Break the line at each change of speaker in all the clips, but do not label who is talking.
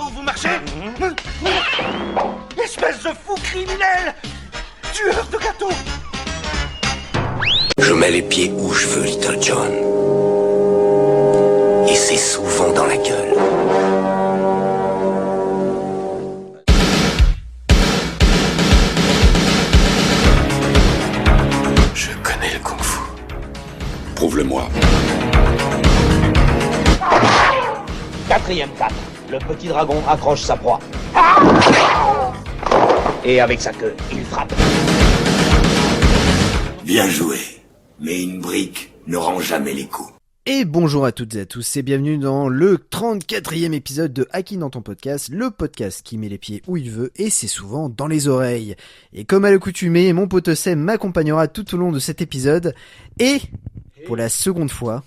endroit où vous marchez? Espèce de fou criminel! Tueur de gâteaux!
Je mets les pieds où je veux, Little John. Et c'est souvent dans la gueule. Je connais le kung-fu.
Prouve-le-moi.
4e cap. Le petit dragon accroche sa proie. Et avec sa queue, il frappe.
Bien joué. Mais une brique ne rend jamais les coups.
Et bonjour à toutes et à tous et bienvenue dans le 34e épisode de Haki dans ton podcast, le podcast qui met les pieds où il veut et c'est souvent dans les oreilles. Et comme à l'accoutumée, mon pote Seb m'accompagnera tout au long de cet épisode et pour la seconde fois,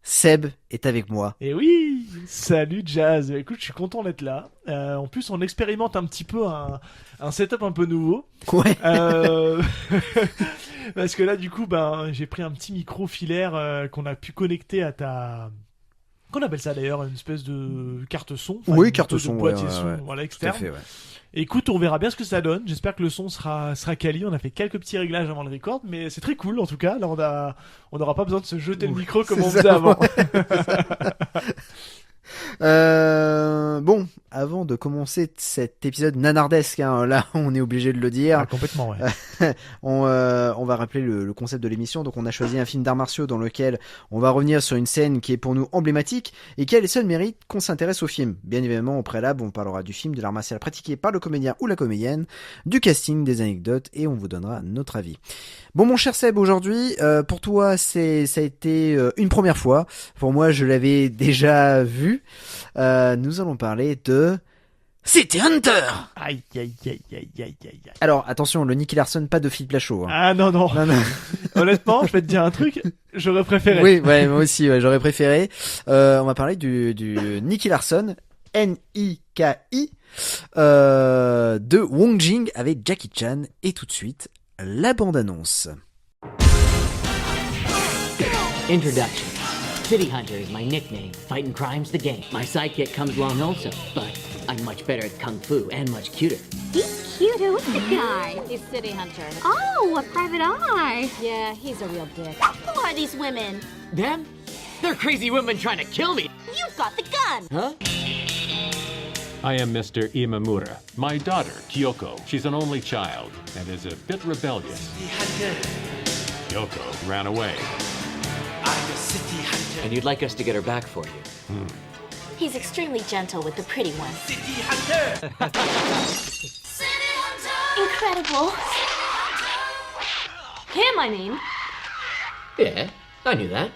Seb est avec moi.
Et oui, salut Jazz. Écoute, je suis content d'être là. En plus, on expérimente un petit peu un setup un peu nouveau.
Ouais.
Parce que là, du coup, j'ai pris un petit micro filaire qu'on a pu connecter à ta... Qu'on appelle ça d'ailleurs, une espèce de carte son.
Oui,
une
carte
espèce de
son,
boîtier
ouais,
son,
ouais.
voilà,
Tout à
externe.
fait, ouais.
Écoute, on verra bien ce que ça donne. J'espère que le son sera quali. On a fait quelques petits réglages avant le record, mais c'est très cool en tout cas. Là, on n'aura pas besoin de se jeter le micro comme on faisait avant.
Bon, avant de commencer cet épisode nanardesque, hein, là on est obligé de le dire.
Ah, complètement, ouais.
On va rappeler le concept de l'émission. Donc on a choisi un film d'arts martiaux dans lequel on va revenir sur une scène qui est pour nous emblématique et qui a les seuls mérites qu'on s'intéresse au film. Bien évidemment, au préalable, on parlera du film, de l'art martial pratiqué par le comédien ou la comédienne, du casting, des anecdotes et on vous donnera notre avis. Bon, mon cher Seb, aujourd'hui, pour toi, ça a été une première fois. Pour moi, je l'avais déjà vu. Nous allons parler de City Hunter.
Aïe, aïe, aïe, aïe, aïe, aïe.
Alors, attention, le Nicky Larson, pas de Philippe Lachaud. Hein.
Ah non.
Non.
Honnêtement, je vais te dire un truc, j'aurais préféré.
Oui, ouais, moi aussi, ouais, j'aurais préféré. On va parler du Nicky Larson, N-I-K-I, de Wong Jing avec Jackie Chan. Et tout de suite, la bande-annonce.
Introduction. City Hunter is my nickname. Fighting crime's the game. My sidekick comes along also, but I'm much better at kung fu and much cuter.
He's cute. Who's the guy?
He's City Hunter.
Oh, a private eye.
Yeah, he's a real dick.
Who are these women?
Them? They're crazy women trying to kill me.
You've got the gun.
Huh?
I am Mr. Imamura. My daughter, Kyoko, she's an only child and is a bit rebellious. Kyoko ran away.
And you'd like us to get her back for you.
He's extremely gentle with the pretty one.
City Hunter!
Incredible. Him, I mean.
Yeah, I knew that.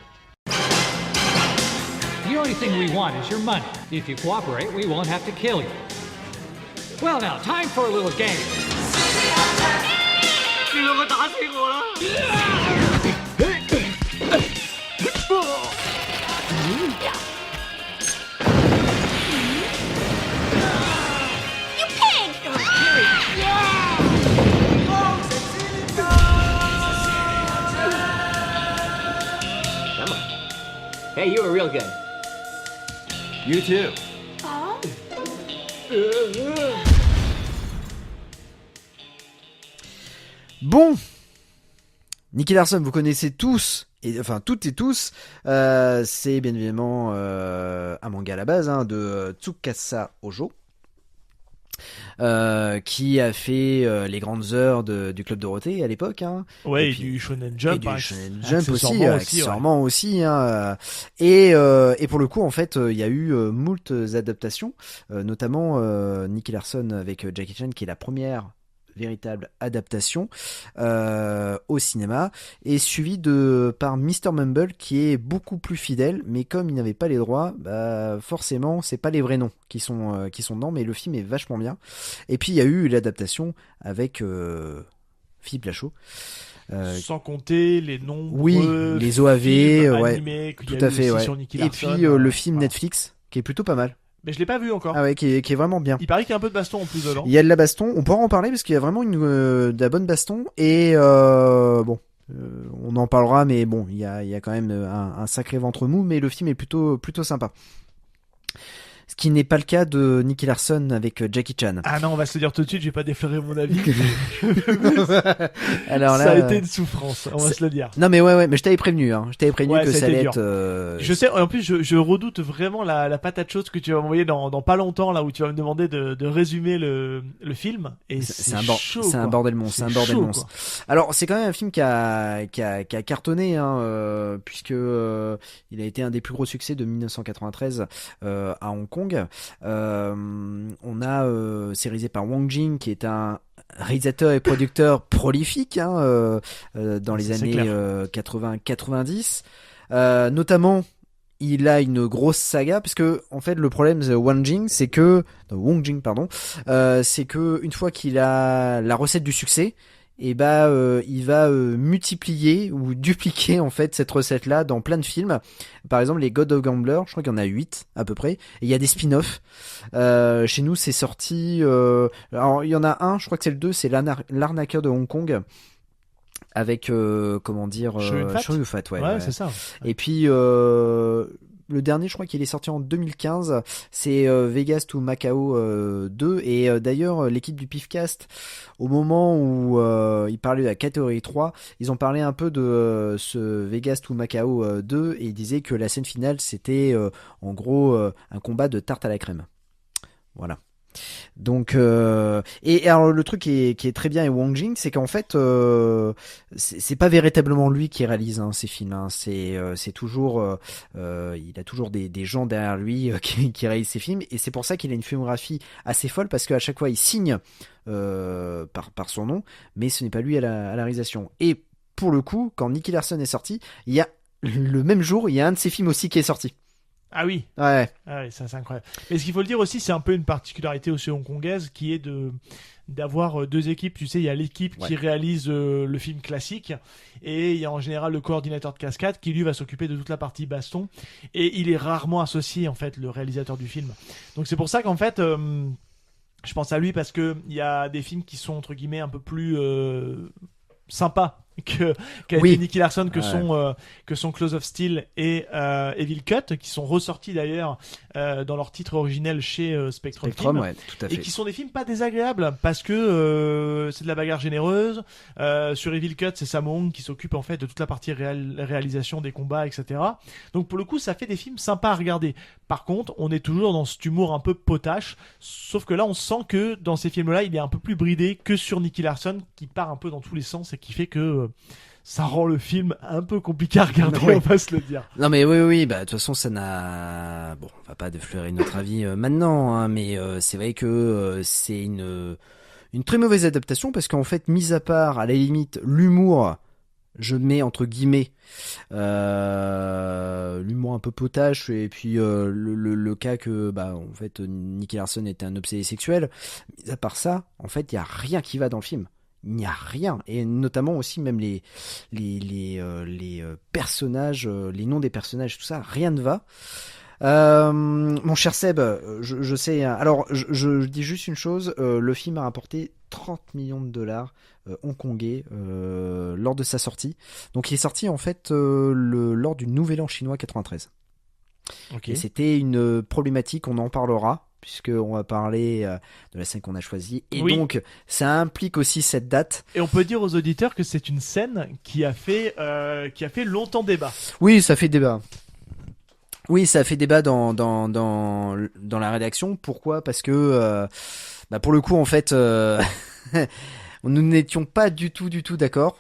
The only thing we want is your money. If you cooperate, we won't have to kill you. Well, now, time for a little game.
You pig!
Come on. Hey, you were real good.
You too.
Bon, Nicky Larson, vous connaissez tous, enfin toutes et tous, c'est bien évidemment un manga à la base de Tsukasa Ojo, qui a fait les grandes heures du Club Dorothée à l'époque.
Ouais,
et
et
puis,
du Shonen Jump.
et du
hein,
Shonen Jump aussi,
accessoirement
accessoirement aussi. Et pour le coup, en fait, il y a eu moult adaptations, notamment Nicky Larson avec Jackie Chan, qui est la première véritable adaptation au cinéma, et suivi par Mr. Mumble qui est beaucoup plus fidèle, mais comme il n'avait pas les droits, forcément c'est pas les vrais noms qui sont dedans, mais le film est vachement bien. Et puis il y a eu l'adaptation avec Philippe Lachaud.
Sans compter les noms.
Oui, les OAV,
ouais,
tout à fait, ouais. Et puis le film Netflix qui est plutôt pas mal.
Mais je l'ai pas vu encore.
Ah ouais, qui est vraiment bien.
Il paraît qu'il y a un peu de baston en plus dedans.
Il y a de la baston, on pourra en parler parce qu'il y a vraiment de la bonne baston. Et on en parlera, mais bon, il y a quand même un sacré ventre mou, mais le film est plutôt sympa. Ce qui n'est pas le cas de Nicky Larson avec Jackie Chan.
Ah non, on va se le dire tout de suite, je vais pas déflorer mon avis.
Alors là,
ça a été une souffrance, on va se le dire.
Non mais ouais, mais je t'avais prévenu, hein. Je t'avais prévenu
Ouais,
que ça allait
dur.
être.
Je sais, en plus, je redoute vraiment la patate chaude que tu vas m'envoyer dans pas longtemps, là où tu vas me demander de résumer le film. Et c'est chaud.
C'est un bordel monstre. C'est un bordel
chaud,
monstre. Alors c'est quand même un film qui a cartonné, hein, puisque il a été un des plus gros succès de 1993 à Hong Kong. On a c'est réalisé par Wong Jing, qui est un réalisateur et producteur prolifique, hein, dans les années 80-90. Notamment, il a une grosse saga, parce que en fait le problème de Wong Jing, c'est que une fois qu'il a la recette du succès, et il va multiplier ou dupliquer en fait cette recette là dans plein de films. Par exemple les God of Gambler, je crois qu'il y en a 8 à peu près, et il y a des spin-offs. Chez nous c'est sorti, alors il y en a un, je crois que c'est le 2, c'est l'arnaqueur de Hong Kong avec Chow Yun-fat, ouais.
C'est ça.
Et puis le dernier, je crois qu'il est sorti en 2015, c'est Vegas to Macao 2. Et d'ailleurs, l'équipe du Pifcast, au moment où ils parlaient de la catégorie 3, ils ont parlé un peu de ce Vegas to Macao 2, et ils disaient que la scène finale, c'était en gros un combat de tarte à la crème. Voilà. Donc et alors le truc qui est très bien avec Wong Jing, c'est qu'en fait c'est pas véritablement lui qui réalise ces films, hein. C'est toujours il a toujours des gens derrière lui qui réalisent ces films, et c'est pour ça qu'il a une filmographie assez folle, parce qu'à chaque fois il signe par son nom, mais ce n'est pas lui à la réalisation. Et pour le coup, quand Nicky Larson est sorti, il y a le même jour, il y a un de ses films aussi qui est sorti.
Ah oui.
Ouais.
Ah oui, ça c'est incroyable. Mais ce qu'il faut le dire aussi, c'est un peu une particularité aussi hongkongaise, qui est d'avoir deux équipes. Tu sais, il y a l'équipe qui réalise le film classique, et il y a en général le coordinateur de cascade qui lui va s'occuper de toute la partie baston, et il est rarement associé en fait, le réalisateur du film. Donc c'est pour ça qu'en fait je pense à lui, parce que il y a des films qui sont entre guillemets un peu plus sympas qu'a été Nicky Larson, que sont Close of Steel et Evil Cut, qui sont ressortis d'ailleurs dans leur titre originel chez Spectrum Film,
ouais, tout à fait.
et qui sont des films pas désagréables, parce que c'est de la bagarre généreuse. Sur Evil Cut, c'est Sammo Hung qui s'occupe en fait de toute la partie réalisation des combats, etc. Donc pour le coup, ça fait des films sympas à regarder. Par contre, on est toujours dans cet humour un peu potache, sauf que là on sent que dans ces films-là, il est un peu plus bridé que sur Nicky Larson, qui part un peu dans tous les sens, et qui fait que ça rend le film un peu compliqué à regarder, on va se le dire.
Non mais oui, bah de toute façon ça n'a... Bon, on va pas défleurer notre avis maintenant, hein, mais c'est vrai que c'est une très mauvaise adaptation, parce qu'en fait, mis à part, à la limite, l'humour, je mets entre guillemets, l'humour un peu potache, et puis le cas que, en fait, Nicky Larson était un obsédé sexuel, mis à part ça, en fait, il y a rien qui va dans le film. Il n'y a rien, et notamment aussi même les personnages, les noms des personnages, tout ça, rien ne va. Mon cher Seb, je sais, hein, alors je dis juste une chose, le film a rapporté 30 millions de dollars hongkongais lors de sa sortie. Donc il est sorti en fait lors du Nouvel An chinois 93. Okay. Et c'était une problématique, on en parlera, puisqu'on va parler de la scène qu'on a choisie. Et donc, ça implique aussi cette date.
Et on peut dire aux auditeurs que c'est une scène qui a fait longtemps débat.
Oui, ça fait débat. Oui, ça a fait débat dans la rédaction. Pourquoi ? Parce que, pour le coup, en fait, nous n'étions pas du tout d'accord.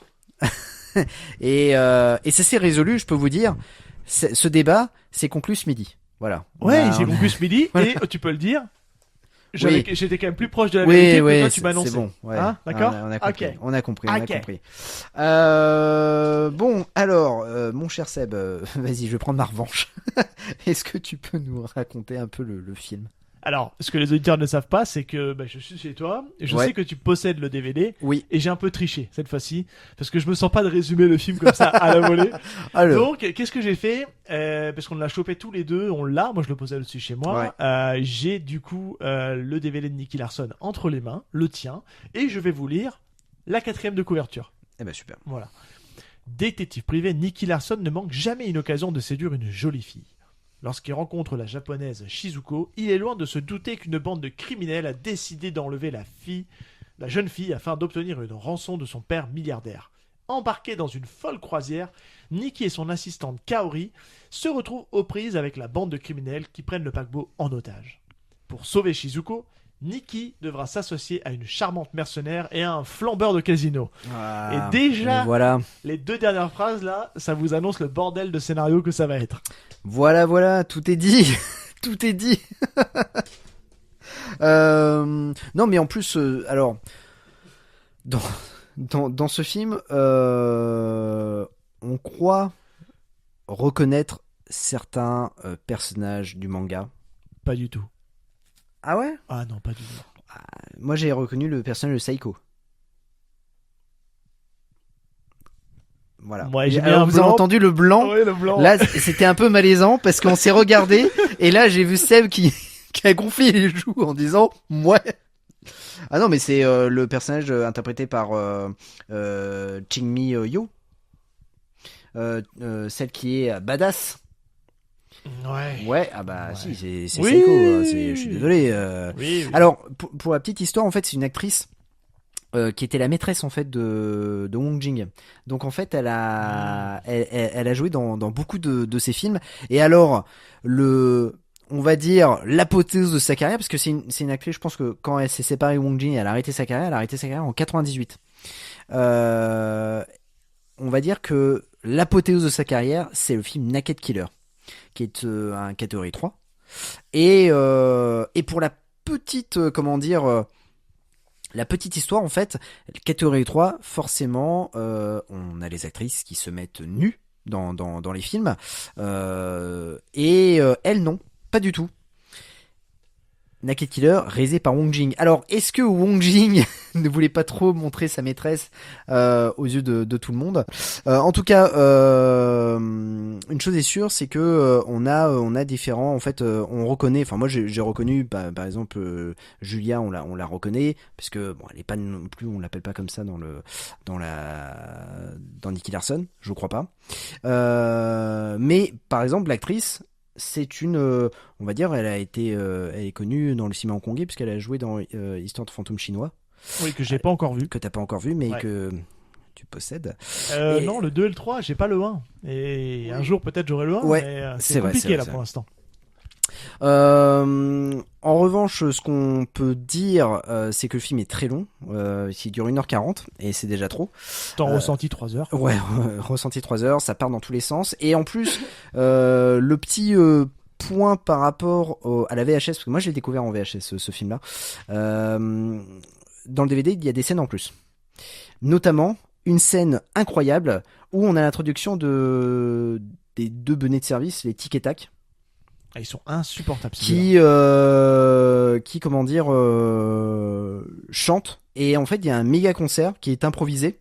et ça s'est résolu, je peux vous dire. Ce débat s'est conclu ce midi. Voilà.
Ouais, j'ai conclu ce midi, et tu peux le dire. J'étais quand même plus proche de la vérité que toi, tu m'as annoncé.
C'est bon. Ouais.
Hein, d'accord.
On a compris. Bon, alors, mon cher Seb, vas-y, je vais prendre ma revanche. Est-ce que tu peux nous raconter un peu le film ?
Alors, ce que les auditeurs ne savent pas, c'est que je suis chez toi, et je sais que tu possèdes le DVD, et j'ai un peu triché cette fois-ci, parce que je me sens pas de résumer le film comme ça à la volée. Donc, qu'est-ce que j'ai fait ? Parce qu'on l'a chopé tous les deux, moi je le possède aussi chez moi, j'ai du coup le DVD de Nicky Larson entre les mains, le tien, et je vais vous lire la 4e de couverture.
Eh ben super.
Voilà. Détective privé, Nicky Larson ne manque jamais une occasion de séduire une jolie fille. Lorsqu'il rencontre la japonaise Shizuko, il est loin de se douter qu'une bande de criminels a décidé d'enlever la jeune fille afin d'obtenir une rançon de son père milliardaire. Embarqué dans une folle croisière, Nikki et son assistante Kaori se retrouvent aux prises avec la bande de criminels qui prennent le paquebot en otage. Pour sauver Shizuko, Nikki devra s'associer à une charmante mercenaire et à un flambeur de casino. Et déjà,
voilà.
les 2 dernières phrases là, ça vous annonce le bordel de scénario que ça va être.
Voilà, tout est dit. Tout est dit. Non, mais en plus, alors, dans ce film, on croit reconnaître certains personnages du manga.
Pas du tout.
Ah ouais?
Ah non, pas du tout.
Moi, j'ai reconnu le personnage de Saiko. Voilà.
Moi, j'ai
Alors, vous avez entendu le blanc.
Oui, le blanc.
Là, c'était un peu malaisant parce qu'on s'est regardé et là, j'ai vu Seb qui a gonflé les joues en disant ouais. Ah non, mais c'est le personnage interprété par Ching-Mi Yo, celle qui est badass. Ouais, ah bah si, c'est
Oui.
Seiko, je suis désolé.
Oui.
Alors, pour la petite histoire, en fait, c'est une actrice qui était la maîtresse en fait de Wong Jing. Donc en fait, elle a joué dans beaucoup de ses films. Et alors, on va dire l'apothéose de sa carrière, parce que c'est une actrice, je pense que quand elle s'est séparée de Wong Jing, elle a arrêté sa carrière en 98. On va dire que l'apothéose de sa carrière, c'est le film Naked Killer, qui est un catégorie 3. Et pour la petite, la petite histoire, en fait, catégorie 3, forcément, on a les actrices qui se mettent nues dans les films. Et elles, non, pas du tout. Naked Killer, réalisé par Wong Jing. Alors, est-ce que Wong Jing ne voulait pas trop montrer sa maîtresse aux yeux de tout le monde? En tout cas, une chose est sûre, c'est que on a différents. En fait, on reconnaît. Enfin, moi, j'ai reconnu, par exemple, Julia, on la reconnaît parce que bon, elle est pas non plus, on l'appelle pas comme ça dans Nicky Larson, je crois pas. Mais par exemple, l'actrice. C'est on va dire, elle est connue dans le cinéma hongkongais puisqu'elle a joué dans Histoire de fantôme chinois.
Oui, que j'ai pas encore vu.
Que t'as pas encore vu, mais
ouais.
que tu possèdes.
Non, le 2 et le 3, j'ai pas le 1. Et un jour, peut-être, j'aurai le 1,
ouais,
mais c'est compliqué là pour l'instant.
En revanche, ce qu'on peut dire, c'est que le film est très long. Il dure 1h40 et c'est déjà trop.
T'en ressenti 3 heures.
Ouais, ressenti 3 heures, ça part dans tous les sens. Et en plus, le petit point par rapport à la VHS, parce que moi je l'ai découvert en VHS ce film-là. Dans le DVD, il y a des scènes en plus. Notamment une scène incroyable où on a l'introduction des 2 bonnets de service, les Tic et Tac.
Ils sont insupportables.
Qui comment dire, chante. Et en fait, il y a un méga concert qui est improvisé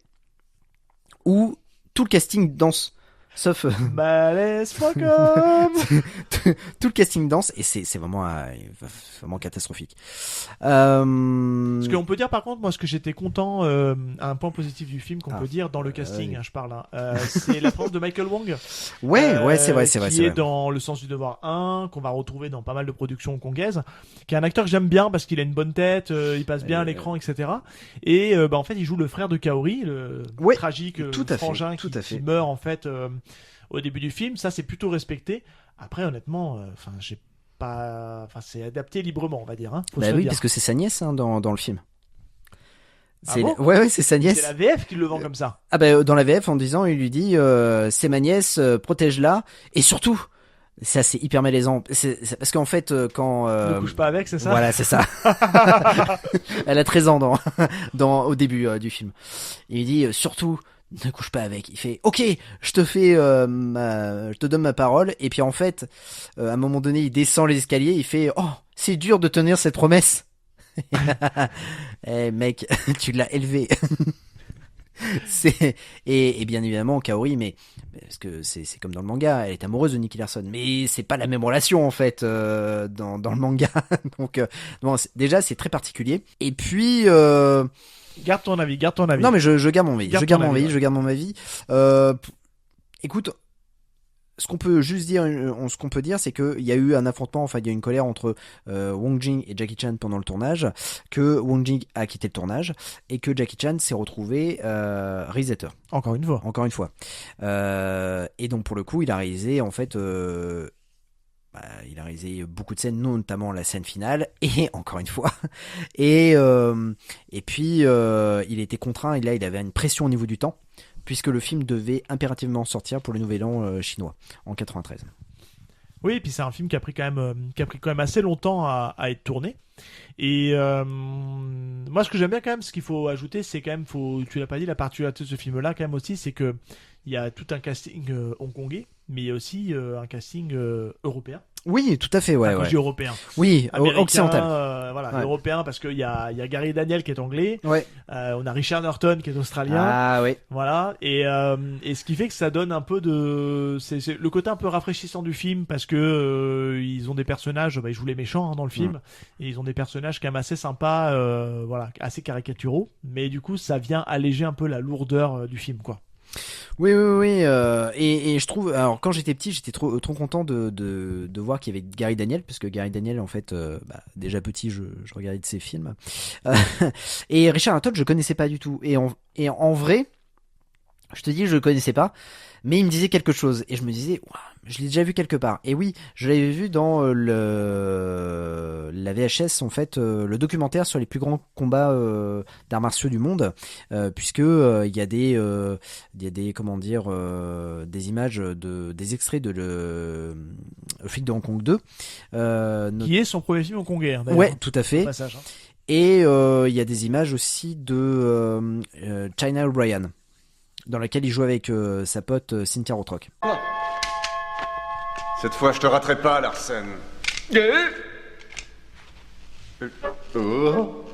où tout le casting danse. Sauf
bah laisse-moi comme
tout le casting danse et c'est vraiment catastrophique.
Ce qu'on peut dire par contre, moi ce que j'étais content, un point positif du film qu'on peut dire dans le casting, je parle, c'est la présence de Michael Wong.
Ouais, c'est vrai.
Qui est dans Le Sens du Devoir 1, qu'on va retrouver dans pas mal de productions hongkongaises, qui est un acteur que j'aime bien parce qu'il a une bonne tête, il passe bien à l'écran, etc. Et en fait il joue le frère de Kaori, le tragique frangin qui meurt en fait au début du film. Ça c'est plutôt respecté. Après honnêtement, c'est adapté librement, on va dire. Faut
bah oui,
dire.
Parce que c'est sa nièce dans le film.
Ah bon
ouais, c'est sa nièce.
C'est la VF qui le vend comme ça.
Ah bah dans la VF, en disant, il lui dit, c'est ma nièce, protège-la. Et surtout, ça c'est hyper malaisant. C'est parce qu'en fait, quand
ne couche pas avec, c'est ça.
Voilà, c'est ça. Elle a 13 ans au début du film. Il dit surtout. Ne couche pas avec. Il fait OK, je te donne ma parole. Et puis en fait, à un moment donné, il descend les escaliers. Il fait oh, c'est dur de tenir cette promesse. Mec, tu l'as élevé. Et bien évidemment Kaori, mais parce que c'est comme dans le manga, elle est amoureuse de Nicky Larson, mais c'est pas la même relation en fait dans le manga. Donc déjà c'est très particulier. Et puis
Garde ton avis.
Non mais je garde mon avis. Je garde mon avis. Écoute, ce qu'on peut juste dire, c'est qu'il y a eu un affrontement, enfin il y a eu une colère entre Wong Jing et Jackie Chan pendant le tournage, que Wong Jing a quitté le tournage et que Jackie Chan s'est retrouvé réalisateur.
Encore une fois.
Et donc pour le coup, il a réalisé en fait. Il a réalisé beaucoup de scènes, notamment la scène finale, et encore une fois, et puis il était contraint, et là il avait une pression au niveau du temps, puisque le film devait impérativement sortir pour le Nouvel An chinois en 93.
Oui, et puis c'est un film qui a pris quand même assez longtemps à être tourné. Et moi, ce que j'aime bien quand même, ce qu'il faut ajouter, c'est quand même, tu l'as pas dit, la particularité de ce film-là quand même aussi, c'est que il y a tout un casting hongkongais, mais il y a aussi un casting européen.
Oui, tout à fait, ouais.
Quand je dis européen.
Oui,
américain,
occidental.
Ouais. Européen, parce qu'il y a Gary Daniel qui est anglais.
Ouais.
On a Richard Norton qui est australien.
Ah oui.
Voilà. Et ce qui fait que ça donne un peu c'est le côté un peu rafraîchissant du film, parce que ils ont des personnages, ils jouent les méchants dans le film, et ils ont des personnages quand même assez sympas, assez caricaturaux. Mais du coup, ça vient alléger un peu la lourdeur du film, quoi.
Oui. Et je trouve, alors quand j'étais petit, j'étais trop content de voir qu'il y avait Gary Daniel, parce que Gary Daniel, en fait, déjà petit, je regardais de ses films. Et Richard Norton, je connaissais pas du tout. Et en vrai, je te dis, je le connaissais pas, mais il me disait quelque chose, et je me disais, je l'ai déjà vu quelque part. Et oui, je l'avais vu dans la VHS, en fait, le documentaire sur les plus grands combats d'arts martiaux du monde, puisque il y a des comment dire, des images des extraits de le flic de Hong Kong 2,
qui est son premier film hongkongais, d'ailleurs.
Ouais, tout à fait.
Passage, hein.
Et il y a des images aussi de China O'Brien, dans laquelle il joue avec sa pote Cynthia Rothrock.
Cette fois, je te raterai pas, Larsen. Oh.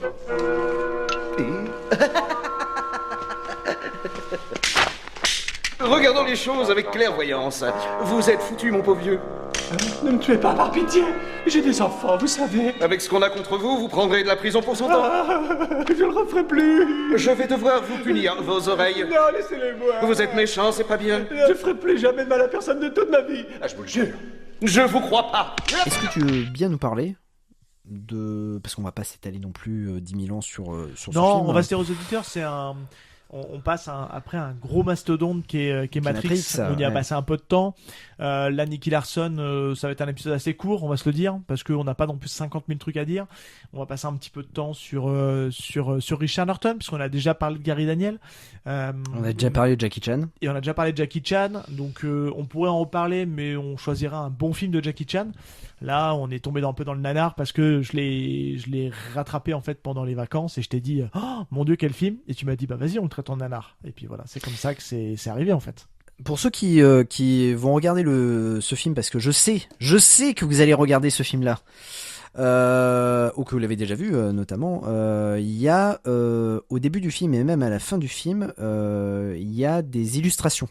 Regardons les choses avec clairvoyance. Vous êtes foutu, mon pauvre vieux.
Ne me tuez pas, par pitié. J'ai des enfants, vous savez.
Avec ce qu'on a contre vous, vous prendrez de la prison pour 100 ans.
Je le referai plus.
Je vais devoir vous punir, vos oreilles.
Non, laissez-les-moi.
Vous êtes méchant, c'est pas bien.
Je ferai plus jamais de mal à personne de toute ma vie.
Ah, je vous le jure. Je vous crois pas.
Est-ce que tu veux bien nous parler parce qu'on va pas s'étaler non plus 10 000 ans sur ce film.
Non, on va se dire aux auditeurs, on passe après un gros mastodonte qui est Matrix. On y a passé un peu de temps. Là, Nicky Larson, ça va être un épisode assez court, on va se le dire, parce qu'on n'a pas non plus 50 000 trucs à dire. On va passer un petit peu de temps sur Richard Norton, puisqu'on a déjà parlé de Gary Daniel.
On a déjà parlé de Jackie Chan.
Et on a déjà parlé de Jackie Chan, donc on pourrait en reparler, mais on choisira un bon film de Jackie Chan. Là, on est tombé un peu dans le nanar, parce que je l'ai rattrapé en fait pendant les vacances, et je t'ai dit, oh mon Dieu, quel film! Et tu m'as dit, bah vas-y, on le traite en nanar. Et puis voilà, c'est comme ça que c'est arrivé en fait.
Pour ceux qui vont regarder ce film, parce que je sais que vous allez regarder ce film-là, ou que vous l'avez déjà vu notamment, il y a au début du film et même à la fin du film, il y a des illustrations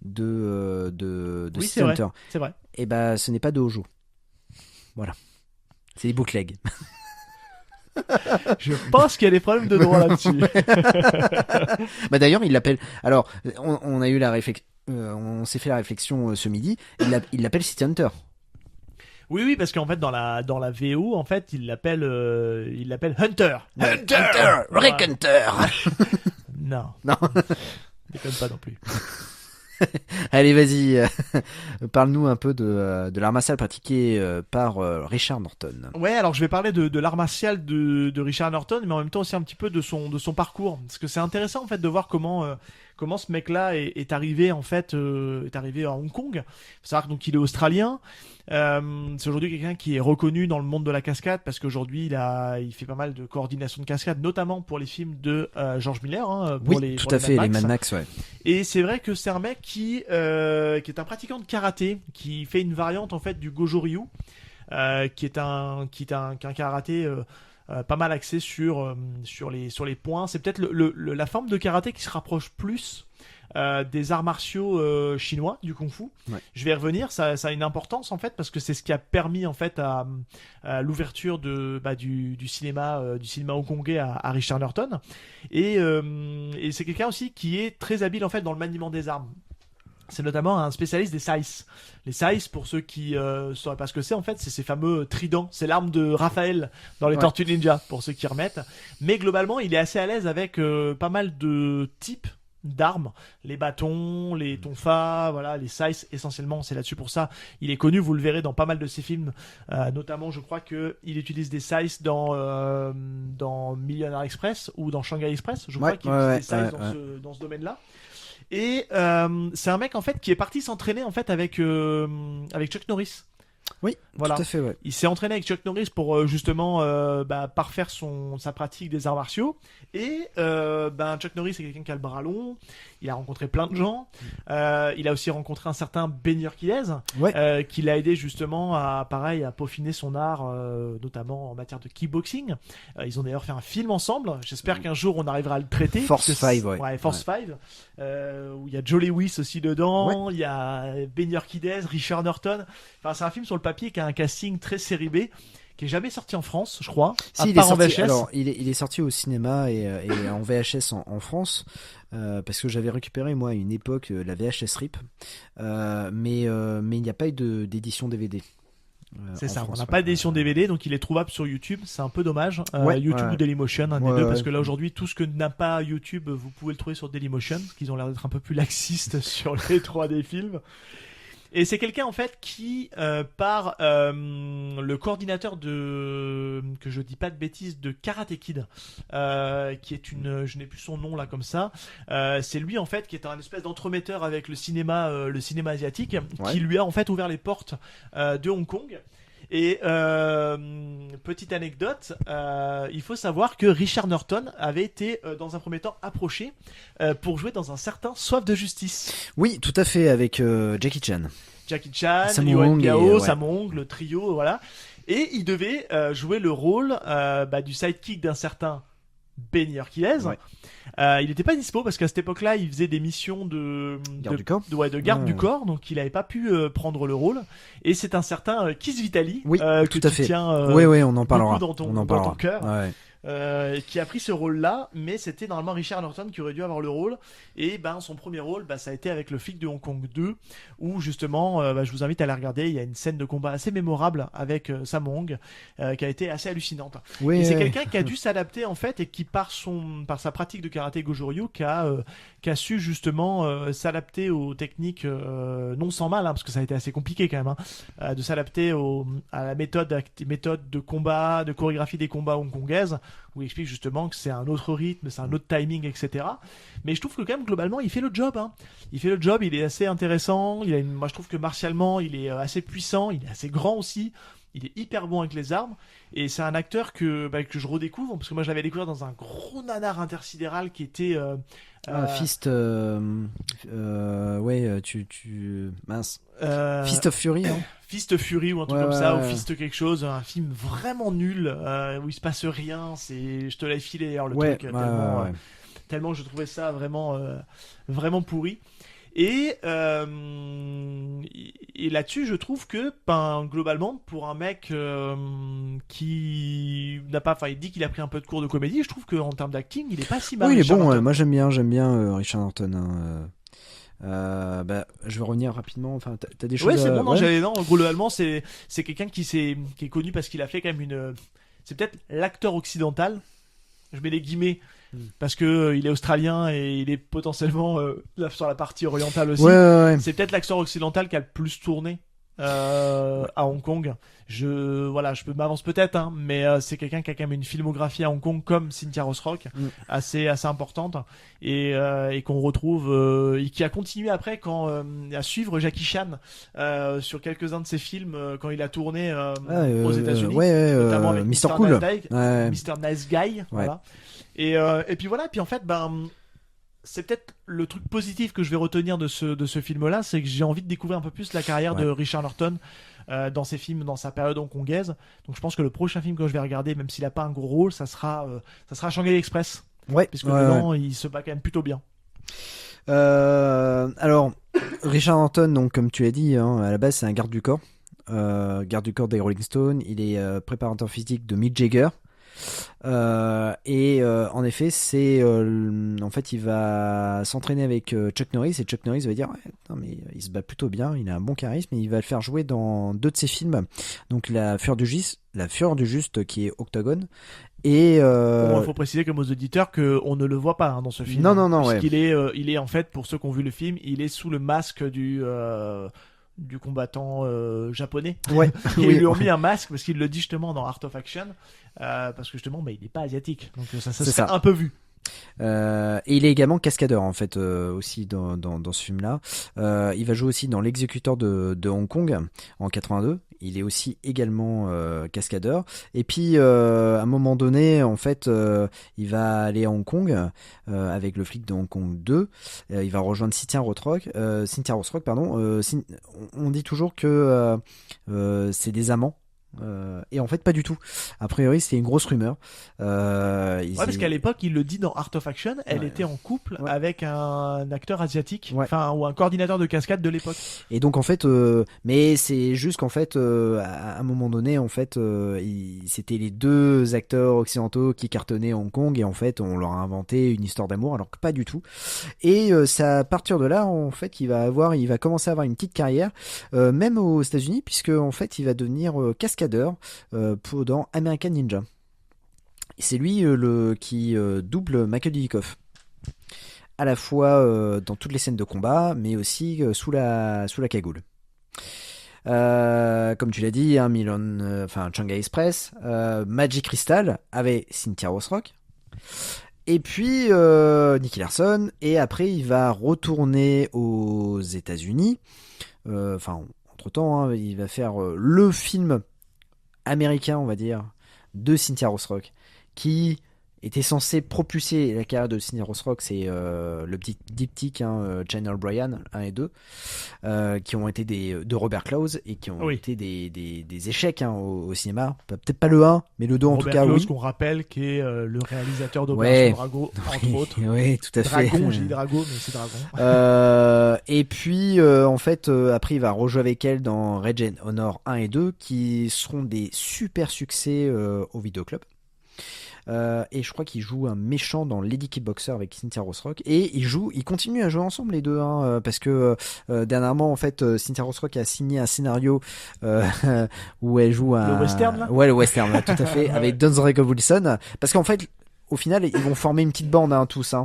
de
oui,
City Hunter.
C'est vrai.
Et bah ce n'est pas de Hojo. Voilà. C'est des bootlegs.
Je pense qu'il y a des problèmes de droit là-dessus.
Bah d'ailleurs, il l'appelle. Alors, on a eu la réflexion. On s'est fait la réflexion ce midi. Il l'appelle City Hunter.
Oui, parce qu'en fait, dans la VO, en fait, il l'appelle Hunter.
Hunter, Rick Hunter.
Non. Déconne pas non plus.
Allez, vas-y, parle-nous un peu de l'art martial pratiqué par Richard Norton.
Ouais, alors je vais parler de l'art martial de Richard Norton, mais en même temps aussi un petit peu de son parcours, parce que c'est intéressant en fait de voir comment ce mec-là est arrivé en fait à Hong Kong. Faut savoir donc qu'il est australien. C'est aujourd'hui quelqu'un qui est reconnu dans le monde de la cascade, parce qu'aujourd'hui il fait pas mal de coordination de cascade, notamment pour les films de George Miller.
Tout à fait, les Mad Max, ouais. Et
c'est vrai que c'est un mec qui est un pratiquant de karaté, qui fait une variante en fait du Goju-Ryu, qui est un karaté pas mal axé sur les points. C'est peut-être la forme de karaté qui se rapproche plus des arts martiaux chinois, du kung-fu. Ouais. Je vais y revenir, ça a une importance en fait, parce que c'est ce qui a permis en fait à l'ouverture du cinéma hongkongais à Richard Norton. Et c'est quelqu'un aussi qui est très habile en fait dans le maniement des armes. c'est notamment un spécialiste des scythes. Les scythes, pour ceux qui sauraient pas ce que c'est, en fait, c'est ces fameux tridents. C'est l'arme de Raphaël dans les Tortues Ninja, pour ceux qui remettent. Mais globalement, il est assez à l'aise avec pas mal de types d'armes, les bâtons, les tonfas, voilà, les scythes essentiellement, c'est là-dessus pour ça. Il est connu, vous le verrez dans pas mal de ses films, notamment je crois que il utilise des scythes dans Millionaire Express ou dans Shanghai Express, je crois qu'il utilise des scythes dans ce domaine-là. Et c'est un mec en fait qui est parti s'entraîner en fait avec Chuck Norris.
Oui,
voilà.
Tout à fait, ouais.
Il s'est entraîné avec Chuck Norris pour justement parfaire sa pratique des arts martiaux. Et Chuck Norris c'est quelqu'un qui a le bras long. Il a rencontré plein de gens. Il a aussi rencontré un certain Ben Urquidez, qui l'a aidé justement à peaufiner son art, notamment en matière de kickboxing. Ils ont d'ailleurs fait un film ensemble. J'espère qu'un jour on arrivera à le traiter.
Force 5,
Force 5, où il y a Joe Lewis aussi dedans. Il y a Ben Urquidez, Richard Norton. Enfin, c'est un film sur le papier qui a un casting très série B, qui est jamais sorti en France, je crois.
Si, il est sorti. Alors, il est sorti au cinéma et en VHS en France, parce que j'avais récupéré moi à une époque la VHS RIP, mais il n'y a pas eu d'édition DVD.
C'est ça,
France,
on n'a pas d'édition DVD, donc il est trouvable sur YouTube, c'est un peu dommage. YouTube ou Dailymotion, un des deux, parce que là aujourd'hui, tout ce que n'a pas YouTube, vous pouvez le trouver sur Dailymotion, parce qu'ils ont l'air d'être un peu plus laxistes sur les 3D films. Et c'est quelqu'un en fait qui, par le coordinateur que je dis pas de bêtises, de Karate Kid, qui est je n'ai plus son nom là comme ça, c'est lui en fait qui est un espèce d'entremetteur avec le cinéma asiatique, qui lui a en fait ouvert les portes de Hong Kong. Et petite anecdote, il faut savoir que Richard Norton avait été dans un premier temps approché pour jouer dans un certain Soif de justice.
Oui, tout à fait, avec Jackie Chan.
Sammo Hung, Biao, Sammo Hung, le trio, voilà. Et il devait jouer le rôle du sidekick d'un certain Ben Urquidez. Il n'était pas dispo parce qu'à cette époque-là, il faisait des missions de garde du corps, donc il n'avait pas pu prendre le rôle. Et c'est un certain Keith Vitali que
tout
tu
à fait.
tiens
on en parlera.
dans ton cœur. Qui a pris ce rôle-là, mais c'était normalement Richard Norton qui aurait dû avoir le rôle. Et son premier rôle, ça a été avec le flic de Hong Kong 2, où justement, je vous invite à la regarder. Il y a une scène de combat assez mémorable avec Sammo Hung, qui a été assez hallucinante. Et c'est quelqu'un qui a dû s'adapter en fait, et qui par sa pratique de karaté Goju-Ryu, qui a su justement s'adapter aux techniques, non sans mal, parce que ça a été assez compliqué quand même, de s'adapter à la méthode de combat, de chorégraphie des combats hongkongaises, où il explique justement que c'est un autre rythme, c'est un autre timing, etc. Mais je trouve que quand même globalement il fait le job. Il fait le job, il est assez intéressant. Moi je trouve que martialement il est assez puissant, il est assez grand aussi. Il est hyper bon avec les armes. Et c'est un acteur que je redécouvre, parce que moi je l'avais découvert dans un gros nanar intersidéral qui était
Fist mince. Fist of Fury, non?
Fist Fury ou un truc comme ça, ou Fist quelque chose, un film vraiment nul, où il se passe rien, je te l'avais filé d'ailleurs le truc, tellement je trouvais ça vraiment, vraiment pourri. Et là-dessus, je trouve que, globalement, pour un mec qui n'a pas, il dit qu'il a pris un peu de cours de comédie, je trouve qu'en termes d'acting, il est pas si mal.
Oui, il est bon. Moi, j'aime bien Richard Norton. Je vais revenir rapidement. Enfin, t'as des choses.
Ouais, c'est bon. Non, globalement, c'est quelqu'un qui est connu parce qu'il a fait quand même c'est peut-être l'acteur occidental. Je mets des guillemets. Parce que il est australien et il est potentiellement sur la partie orientale aussi. C'est peut-être l'acteur occidental qui a le plus tourné à Hong Kong. Je m'avance peut-être, mais c'est quelqu'un qui a quand même une filmographie à Hong Kong comme Cynthia Rothrock, assez importante, et qu'on retrouve, et qui a continué après à suivre Jackie Chan sur quelques-uns de ses films quand il a tourné aux États-Unis, notamment avec
Mr. Cool,
Mr. Nice Guy, voilà. Et puis voilà, puis en fait, c'est peut-être le truc positif que je vais retenir de ce film-là, c'est que j'ai envie de découvrir un peu plus la carrière de Richard Norton dans ses films, dans sa période hongkongaise. Donc je pense que le prochain film que je vais regarder, même s'il n'a pas un gros rôle, ça sera Shanghai Express. Puisque dedans, il se bat quand même plutôt bien.
Alors, Richard Norton, donc comme tu l'as dit, à la base c'est un garde du corps des Rolling Stones. Il est préparateur physique de Mick Jagger. En effet, en fait, il va s'entraîner avec Chuck Norris et Chuck Norris va dire ouais, non, mais il se bat plutôt bien, il a un bon charisme et il va le faire jouer dans 2 de ses films. Donc La Fureur du Juste qui est Octogone. Et
il faut préciser comme aux auditeurs qu'on ne le voit pas dans ce film.
Non,
puisqu'il il est en fait, pour ceux qui ont vu le film, il est sous le masque du combattant japonais.
Ouais.
Ils lui ont mis un masque parce qu'il le dit justement dans Art of Action, parce que justement, il n'est pas asiatique, donc ça serait un peu vu.
Et il est également cascadeur en fait aussi dans ce film-là. Il va jouer aussi dans L'Exécuteur de Hong Kong en 82. Il est aussi également cascadeur. Et puis à un moment donné, en fait, il va aller à Hong Kong avec le flic de Hong Kong 2. Il va rejoindre Cynthia Rothrock. On dit toujours que c'est des amants. Et en fait pas du tout. A priori c'était une grosse rumeur.
Parce qu'à l'époque il le dit dans Art of Action, elle était en couple avec un acteur asiatique, ou un coordinateur de cascade de l'époque.
Et donc en fait, mais c'est juste qu'en fait à un moment donné en fait c'était les 2 acteurs occidentaux qui cartonnaient à Hong Kong et en fait on leur a inventé une histoire d'amour alors que pas du tout. Et c'est à partir de là en fait il va commencer à avoir une petite carrière même aux États-Unis puisque en fait il va devenir cascadeur dans American Ninja. C'est lui qui double Michael Dudikoff à la fois dans toutes les scènes de combat mais aussi sous la cagoule. Comme tu l'as dit, Shanghai Express, Magic Crystal avec Cynthia Rothrock et puis Nicky Larson, et après il va retourner aux États-Unis. Entre-temps, il va faire le film américain, on va dire, de Cynthia Rothrock, qui était censé propulser la carrière de Cynthia Rothrock. C'est le petit diptyque Channel Bryan 1 et 2 qui ont été de Robert Close et qui ont été des échecs au cinéma. Peut-être pas le 1 mais le 2 en tout cas.
Robert Close,
oui,
qu'on rappelle, qui est le réalisateur d'Opération Drago entre autres.
Oui, tout à fait.
Dragon, j'ai dit Drago mais c'est Dragon.
Et puis en fait après il va rejouer avec elle dans Rage and Honor 1 et 2 qui seront des super succès au vidéoclub. Et je crois qu'il joue un méchant dans Lady Kickboxer avec Cynthia Rothrock, et ils continuent à jouer ensemble les deux, parce que dernièrement en fait Cynthia Rothrock a signé un scénario où elle joue
le western là.
Ouais, le western là, tout à fait, avec Don Drago Wilson, parce qu'en fait au final, ils vont former une petite bande, tous.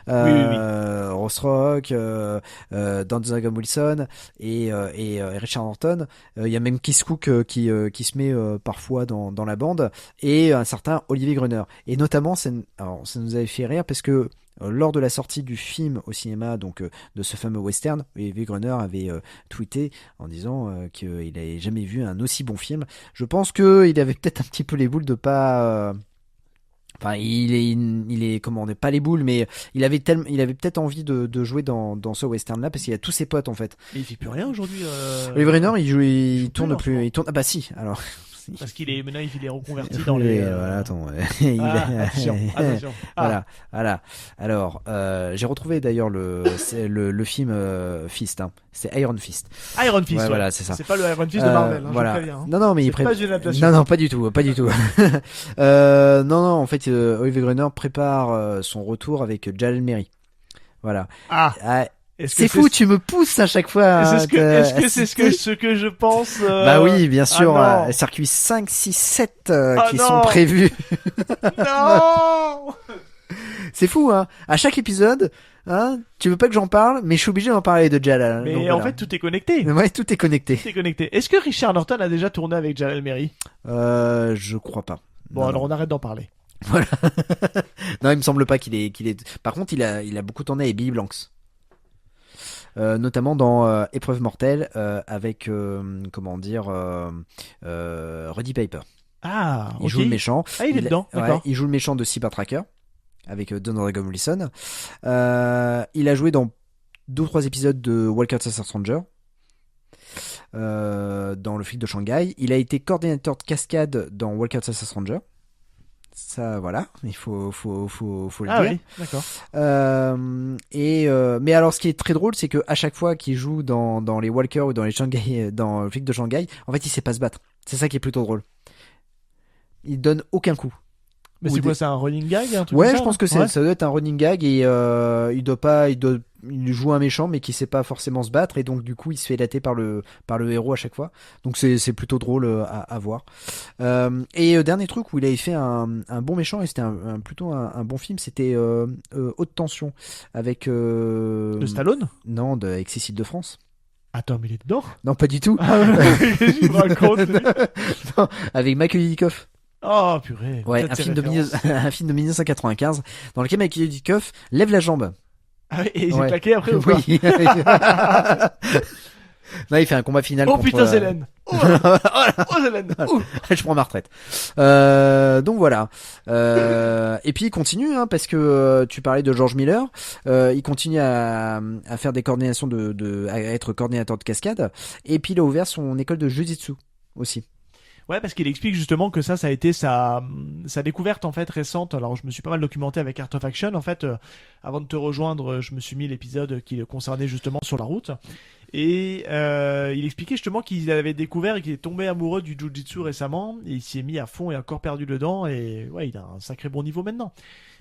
Rothrock, Don Drago Wilson et Richard Norton. Il y a même Keith Cook qui se met parfois dans la bande, et un certain Olivier Gruner. Et notamment, ça nous avait fait rire parce que lors de la sortie du film au cinéma, donc de ce fameux western, Olivier Gruner avait tweeté en disant qu'il n'avait jamais vu un aussi bon film. Je pense qu'il avait peut-être un petit peu les boules de pas... Enfin, il est comment, pas les boules, mais il avait peut-être envie de jouer dans ce western-là parce qu'il y a tous ses potes en fait.
Et il fait plus rien aujourd'hui.
Oliver Renner, il tourne plus, ah bah si, alors.
Parce qu'il est maintenant il est reconverti dans les.
Voilà, attends.
Attention.
Voilà. Alors, j'ai retrouvé d'ailleurs le film Fist. C'est Iron Fist.
Iron Fist.
Ouais, voilà, c'est ça.
C'est pas le Iron Fist de Marvel.
Voilà.
Je préviens,
Non, mais il
pas une adaptation.
Non, pas du tout. Non, en fait, Oliver Gruner prépare son retour avec Jalal Merhi. Voilà. C'est fou, tu me pousses à chaque fois.
Est-ce que c'est ce que je pense
Bah oui, bien sûr. Circuit 5, 6, 7 qui sont prévus.
Non.
C'est fou, hein. À chaque épisode, tu veux pas que j'en parle, mais je suis obligé d'en parler de Jalal.
Mais en fait, tout est connecté.
Ouais, tout est connecté.
Est-ce que Richard Norton a déjà tourné avec Jalal Merhi?
Je crois pas.
Bon, alors on arrête d'en parler.
Voilà. Non, il me semble pas qu'il est. Par contre, il a beaucoup tourné avec Billy Blanks. Notamment dans Épreuve mortelle avec Roddy Piper. Il joue le méchant.
Il est dedans. D'accord.
Il joue le méchant de Cyber Tracker avec Don Drago Wilson. Il a joué dans 2 ou 3 épisodes de Walker Texas Ranger. Dans le flic de Shanghai. Il a été coordinateur de cascade dans Walker Texas Ranger. Ça, voilà, il faut le dire.
Oui, d'accord.
Mais alors, ce qui est très drôle, c'est que à chaque fois qu'il joue dans les Walkers ou dans les Shanghai, dans le flic de Shanghai, en fait, il sait pas se battre. C'est ça qui est plutôt drôle. Il donne aucun coup.
Mais
Ou
c'est quoi,
des-
c'est un running gag, un truc
Ouais,
comme ça,
je pense que
ouais.
ça doit être un running gag et il joue un méchant mais qui sait pas forcément se battre et donc du coup il se fait élater par le héros à chaque fois. Donc c'est plutôt drôle à voir. Dernier truc où il avait fait un bon méchant et c'était plutôt un bon film, c'était Haute Tension avec
De Stallone?
Non, avec Cécile de France.
Attends, mais il est dedans?
Non, pas du tout.
Ah ouais, je me raconte.
Non, avec Macaulay Culkin.
Oh, purée.
Ouais,
Peut-être
un
ces
film,
références.
un film de 1995 dans lequel Macaulay Culkin lève la jambe.
Ah oui, et il s'est
Ouais.
claqué après ou pas?
Oui. Non, il fait un combat final
Oh
contre...
putain, Zélène. Oh, oh Zélène. Ouh.
Je prends ma retraite. Donc voilà. Et puis il continue, hein, parce que tu parlais de George Miller. Il continue à faire des coordinations à être coordinateur de cascade. Et puis il a ouvert son école de jiu-jitsu aussi.
Ouais, parce qu'il explique justement que ça a été sa découverte en fait récente. Alors je me suis pas mal documenté avec Art of Action. En fait, avant de te rejoindre, je me suis mis l'épisode qui le concernait justement sur la route. Et il expliquait justement qu'il avait découvert et qu'il est tombé amoureux du jiu-jitsu récemment. Et il s'y est mis à fond et encore perdu dedans. Et ouais, il a un sacré bon niveau maintenant.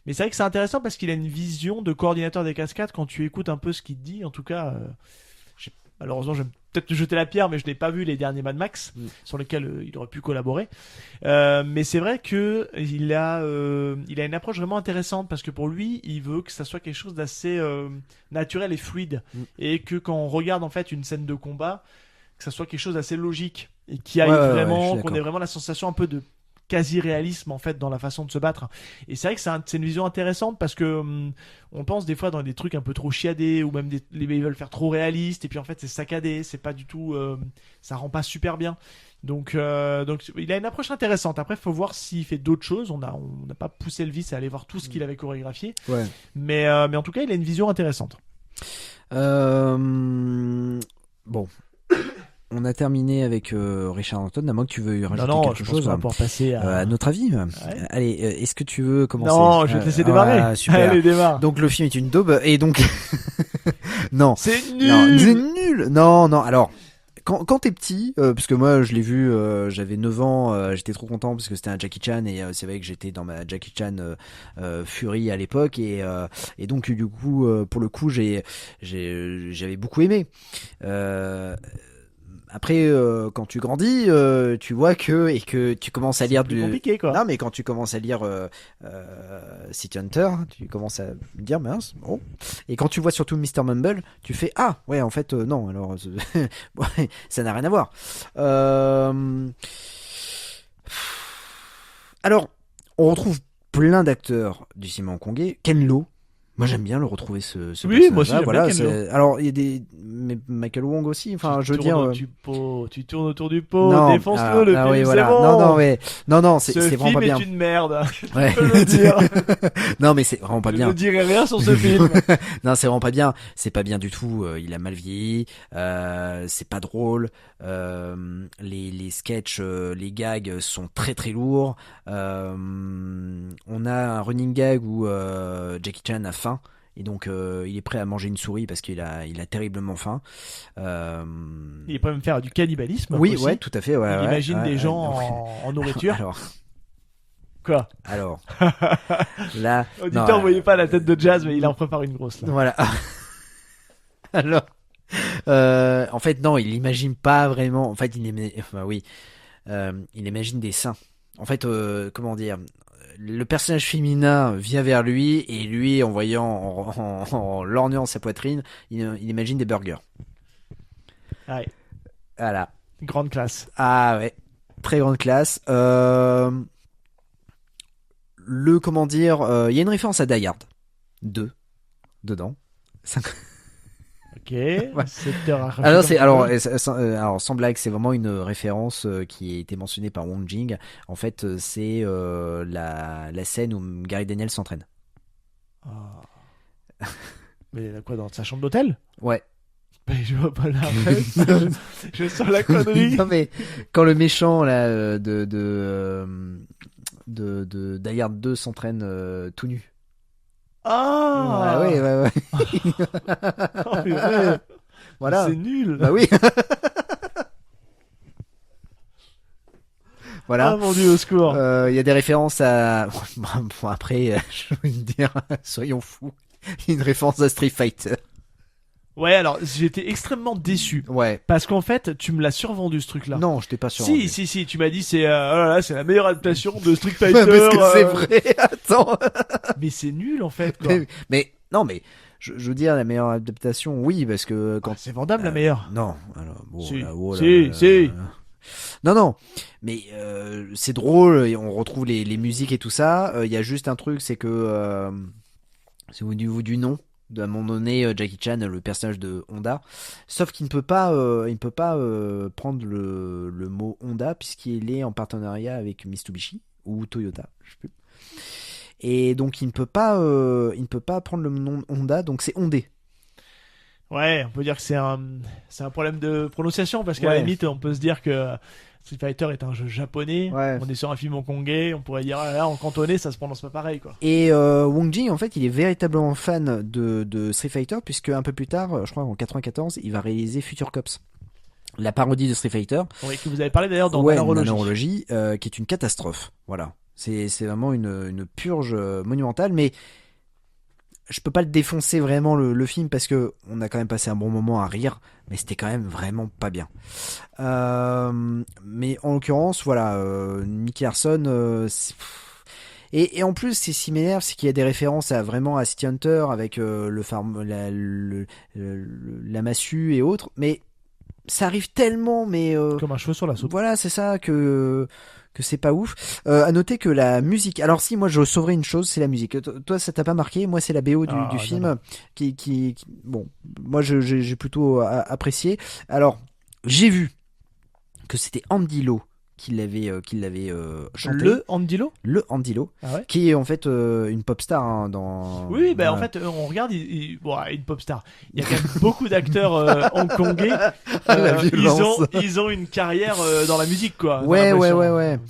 Mais c'est vrai que c'est intéressant parce qu'il a une vision de coordinateur des cascades quand tu écoutes un peu ce qu'il te dit. En tout cas, malheureusement, je vais peut-être te jeter la pierre, mais je n'ai pas vu les derniers Mad Max sur lesquels il aurait pu collaborer. Mais c'est vrai que il a une approche vraiment intéressante parce que pour lui, il veut que ça soit quelque chose d'assez naturel et fluide et que quand on regarde en fait une scène de combat, que ça soit quelque chose d'assez logique et qui aille vraiment, qu'on ait vraiment la sensation un peu de quasi-réalisme en fait dans la façon de se battre. Et c'est vrai que c'est une vision intéressante parce que on pense des fois dans des trucs un peu trop chiadés ou même ils veulent faire trop réaliste et puis en fait c'est saccadé, c'est pas du tout ça rend pas super bien. Donc il a une approche intéressante. Après faut voir s'il fait d'autres choses. On n'a pas poussé le vice à aller voir tout ce qu'il avait chorégraphié.
Ouais.
Mais en tout cas, il a une vision intéressante.
Bon. On a terminé avec Richard Anton, à moins que tu veux rajouter quelque chose.
On va pouvoir passer
à notre avis. Ouais. Allez, est-ce que tu veux commencer?
Non, je vais te laisser démarrer.
Super.
Allez, démarre.
Donc le film est une daube et donc non,
c'est nul.
Non, c'est nul. Non, alors quand t'es petit, parce que moi je l'ai vu, j'avais 9 ans, j'étais trop content parce que c'était un Jackie Chan et c'est vrai que j'étais dans ma Jackie Chan furie à l'époque et donc du coup pour le coup j'avais beaucoup aimé. Après, quand tu grandis, tu vois que tu commences à lire
du compliqué quoi.
Non, mais quand tu commences à lire City Hunter, tu commences à me dire mince. Bon. Et quand tu vois surtout Mr. Mumble, tu fais ah ouais en fait non alors ça n'a rien à voir. Alors on retrouve plein d'acteurs du cinéma hongkongais. Ken Lo. Moi j'aime bien le retrouver ce
oui, moi aussi,
voilà,
Ken Lo.
alors il y a mais Michael Wong aussi, enfin je veux dire
tu tournes autour du pot, défonce-le le film,
oui, voilà.
c'est bon.
Non, c'est vraiment pas bien.
Ce film est une merde.
Ouais.
Je peux le dire.
Non mais c'est vraiment pas bien.
Je ne dirai rien sur ce film.
Non, c'est vraiment pas bien. C'est pas bien du tout. Il a mal vieilli. C'est pas drôle. Les sketchs, les gags sont très très lourds. On a un running gag où Jackie Chan a faim et donc il est prêt à manger une souris parce qu'il a terriblement faim.
Il est prêt à me faire du cannibalisme.
Oui,
aussi.
ouais, tout à fait. Ouais,
il imagine des gens en nourriture.
Alors.
Quoi?
Alors. Là.
Auditeur, vous voyez pas la tête de Jazz, mais il en prépare une grosse là.
Voilà. Alors. En fait, non, il imagine pas vraiment. En fait, il imagine des seins. En fait, comment dire, le personnage féminin vient vers lui et lui, en voyant, en lorgnant sa poitrine, il imagine des burgers.
Ouais.
Voilà.
Grande classe.
Ah ouais. Très grande classe. Comment dire, il y a une référence à Die Hard 2 dedans.
Ok. Ouais.
Alors sans blague, c'est vraiment une référence qui a été mentionnée par Wong Jing. En fait, c'est la scène où Gary Daniels s'entraîne.
Oh. Mais quoi, dans sa chambre d'hôtel?
Ouais.
Mais je vois pas la ref. Je sens la connerie.
Non mais quand le méchant là de Die Hard 2 s'entraîne tout nu.
Ah
ouais.
Oh, ouais.
Voilà.
C'est nul.
Bah oui. Voilà.
Oh mon dieu, au secours.
Il y a des références à... Bon, après, je veux dire, soyons fous. Il y a une référence à Street Fighter.
Ouais, alors j'étais extrêmement déçu.
Ouais.
Parce qu'en fait, tu me l'as survendu ce truc-là.
Non, je t'ai pas survendu.
Si, tu m'as dit c'est oh là là, c'est la meilleure adaptation de Street Fighter.
Parce que c'est vrai, attends.
Mais c'est nul en fait quoi.
Mais non, mais je veux dire la meilleure adaptation, oui, parce que quand
c'est Van Damme la meilleure.
Non, alors bon,
si.
là, oh là
si.
Non, mais c'est drôle, et on retrouve les musiques et tout ça. Il y a juste un truc, c'est que c'est au niveau du nom. À un moment donné, Jackie Chan, le personnage de Honda, sauf qu'il ne peut pas, prendre le mot Honda puisqu'il est en partenariat avec Mitsubishi ou Toyota, je sais plus. Et donc il ne peut pas prendre le nom Honda, donc c'est Hondé.
Ouais, on peut dire que c'est un problème de prononciation parce qu'à la limite, on peut se dire que Street Fighter est un jeu japonais, on est sur un film hongkongais, on pourrait dire là en cantonais ça se prononce pas pareil quoi.
Et Wong Jing en fait il est véritablement fan de Street Fighter puisque un peu plus tard, je crois en 94, il va réaliser Future Cops, la parodie de Street Fighter.
Oui, que vous avez parlé d'ailleurs dans
Nanorologie, qui est une catastrophe. Voilà, c'est vraiment une purge monumentale, mais je peux pas le défoncer vraiment le film parce que on a quand même passé un bon moment à rire, mais c'était quand même vraiment pas bien. Mais en l'occurrence, voilà, Nicky Larson, et en plus, c'est ce qui m'énerve, c'est qu'il y a des références vraiment à City Hunter avec la massue et autres, mais ça arrive tellement, mais
comme un cheveu sur la soupe.
Voilà, c'est ça que c'est pas ouf. À noter que la musique, alors si moi je sauverais une chose, c'est la musique. Toi ça t'a pas marqué, moi c'est la BO du film non. Qui bon, moi j'ai plutôt apprécié. Alors j'ai vu que c'était Andy Lo qui l'avait chanté.
Le Andy Lo,
qui est en fait une pop star dans.
Oui, en fait on regarde, une pop star. Il y a quand même beaucoup d'acteurs hongkongais. Ils ont une carrière dans la musique quoi.
Ouais.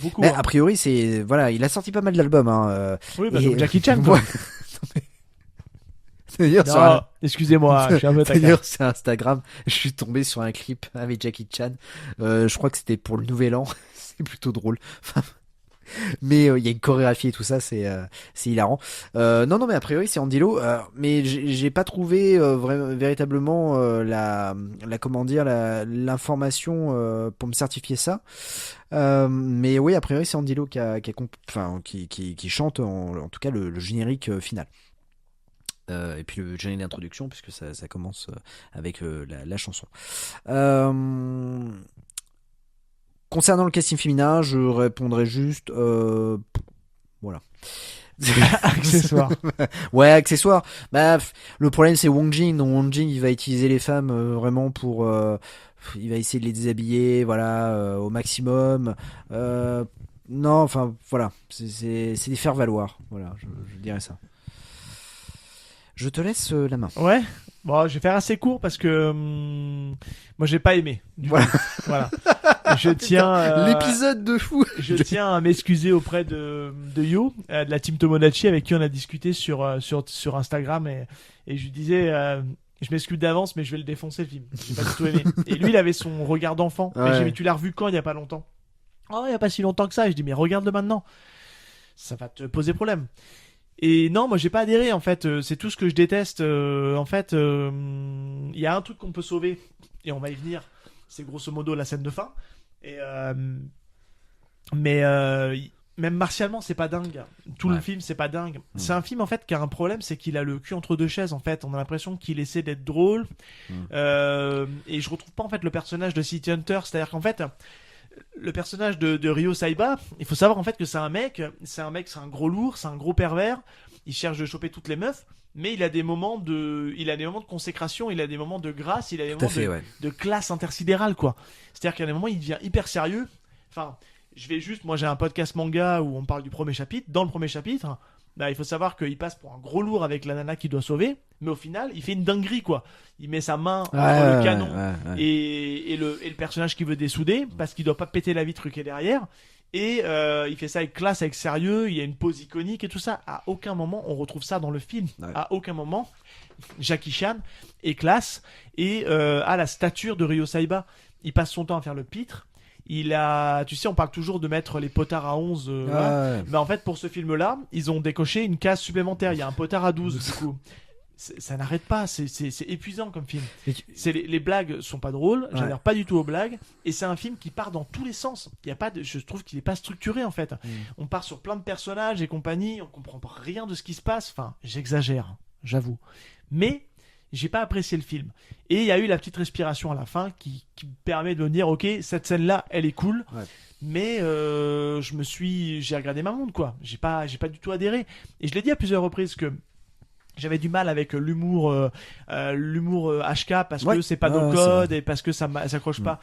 Beaucoup.
Mais a priori c'est voilà, il a sorti pas mal d'albums.
Oui, comme Jackie Chan. Quoi.
D'ailleurs,
excusez-moi, je suis un peu taquin.
D'ailleurs, sur Instagram, je suis tombé sur un clip avec Jackie Chan. Je crois que c'était pour le Nouvel An. C'est plutôt drôle. Mais il y a une chorégraphie et tout ça, c'est hilarant. Non, mais a priori c'est Andy Lo. Mais j'ai pas trouvé véritablement l'information pour me certifier ça. Mais oui, a priori c'est Andy Lo qui chante en tout cas le générique final. Et puis le générique d'introduction puisque ça commence avec la chanson. Concernant le casting féminin, je répondrai juste voilà.
Accessoire.
Ouais, accessoire. Bah le problème c'est Wong Jing. Donc Wong Jing il va utiliser les femmes vraiment pour il va essayer de les déshabiller voilà au maximum. Non, enfin voilà, c'est des faire valoir. Voilà, je dirais ça. Je te laisse la main.
Ouais. Bon, je vais faire assez court parce que moi j'ai pas aimé. Voilà. Je tiens
l'épisode de fou.
Je tiens à m'excuser auprès de Yo, de la team Tomodachi avec qui on a discuté sur Instagram et je lui disais je m'excuse d'avance mais je vais le défoncer le film. J'ai pas du tout aimé. Et lui il avait son regard d'enfant.
Ouais.
Et j'ai dit mais tu l'as revu quand? Il y a pas longtemps. Oh, il y a pas si longtemps que ça. Et je dis mais regarde-le maintenant. Ça va te poser problème. Et non, moi j'ai pas adhéré en fait, c'est tout ce que je déteste. En fait, il y a un truc qu'on peut sauver et on va y venir. C'est grosso modo la scène de fin. Et même martialement, c'est pas dingue. Tout le film, c'est pas dingue. C'est un film en fait qui a un problème, c'est qu'il a le cul entre deux chaises. En fait, on a l'impression qu'il essaie d'être drôle. Et je retrouve pas en fait le personnage de City Hunter. C'est-à-dire qu'en fait, le personnage de Ryo Saiba, il faut savoir en fait que c'est un gros lourd, c'est un gros pervers. Il cherche de choper toutes les meufs, mais il a des moments de consécration, il a des moments de grâce, il a des moments de classe intersidérale quoi. C'est-à-dire qu'à des moments il devient hyper sérieux. Enfin, moi j'ai un podcast manga où on parle du premier chapitre. Dans le premier chapitre, il faut savoir qu'il passe pour un gros lourd avec la nana qu'il doit sauver, mais au final il fait une dinguerie quoi. Il met sa main entre le canon et le personnage qui veut dessouder parce qu'il doit pas péter la vitre qui est derrière. Et il fait ça avec classe, avec sérieux, il y a une pose iconique et tout ça. À aucun moment on retrouve ça dans le film. À aucun moment Jackie Chan est classe et a la stature de Ryo Saiba. Il passe son temps à faire le pitre. tu sais, on parle toujours de mettre les potards à 11, voilà.
Ouais.
Mais en fait, pour ce film-là, ils ont décoché une case supplémentaire. Il y a un potard à 12, du coup. Ça n'arrête pas, c'est épuisant comme film. Les blagues sont pas drôles, j'adhère pas du tout aux blagues, et c'est un film qui part dans tous les sens. Il y a pas je trouve qu'il est pas structuré en fait. On part sur plein de personnages et compagnie, on comprend rien de ce qui se passe. Enfin, j'exagère, j'avoue. Mais j'ai pas apprécié le film. Et il y a eu la petite respiration à la fin qui me permet de me dire, ok, cette scène-là, elle est cool. Ouais. Mais j'ai regardé ma montre quoi. J'ai pas du tout adhéré. Et je l'ai dit à plusieurs reprises que j'avais du mal avec l'humour HK parce que c'est pas nos codes et parce que ça s'accroche pas.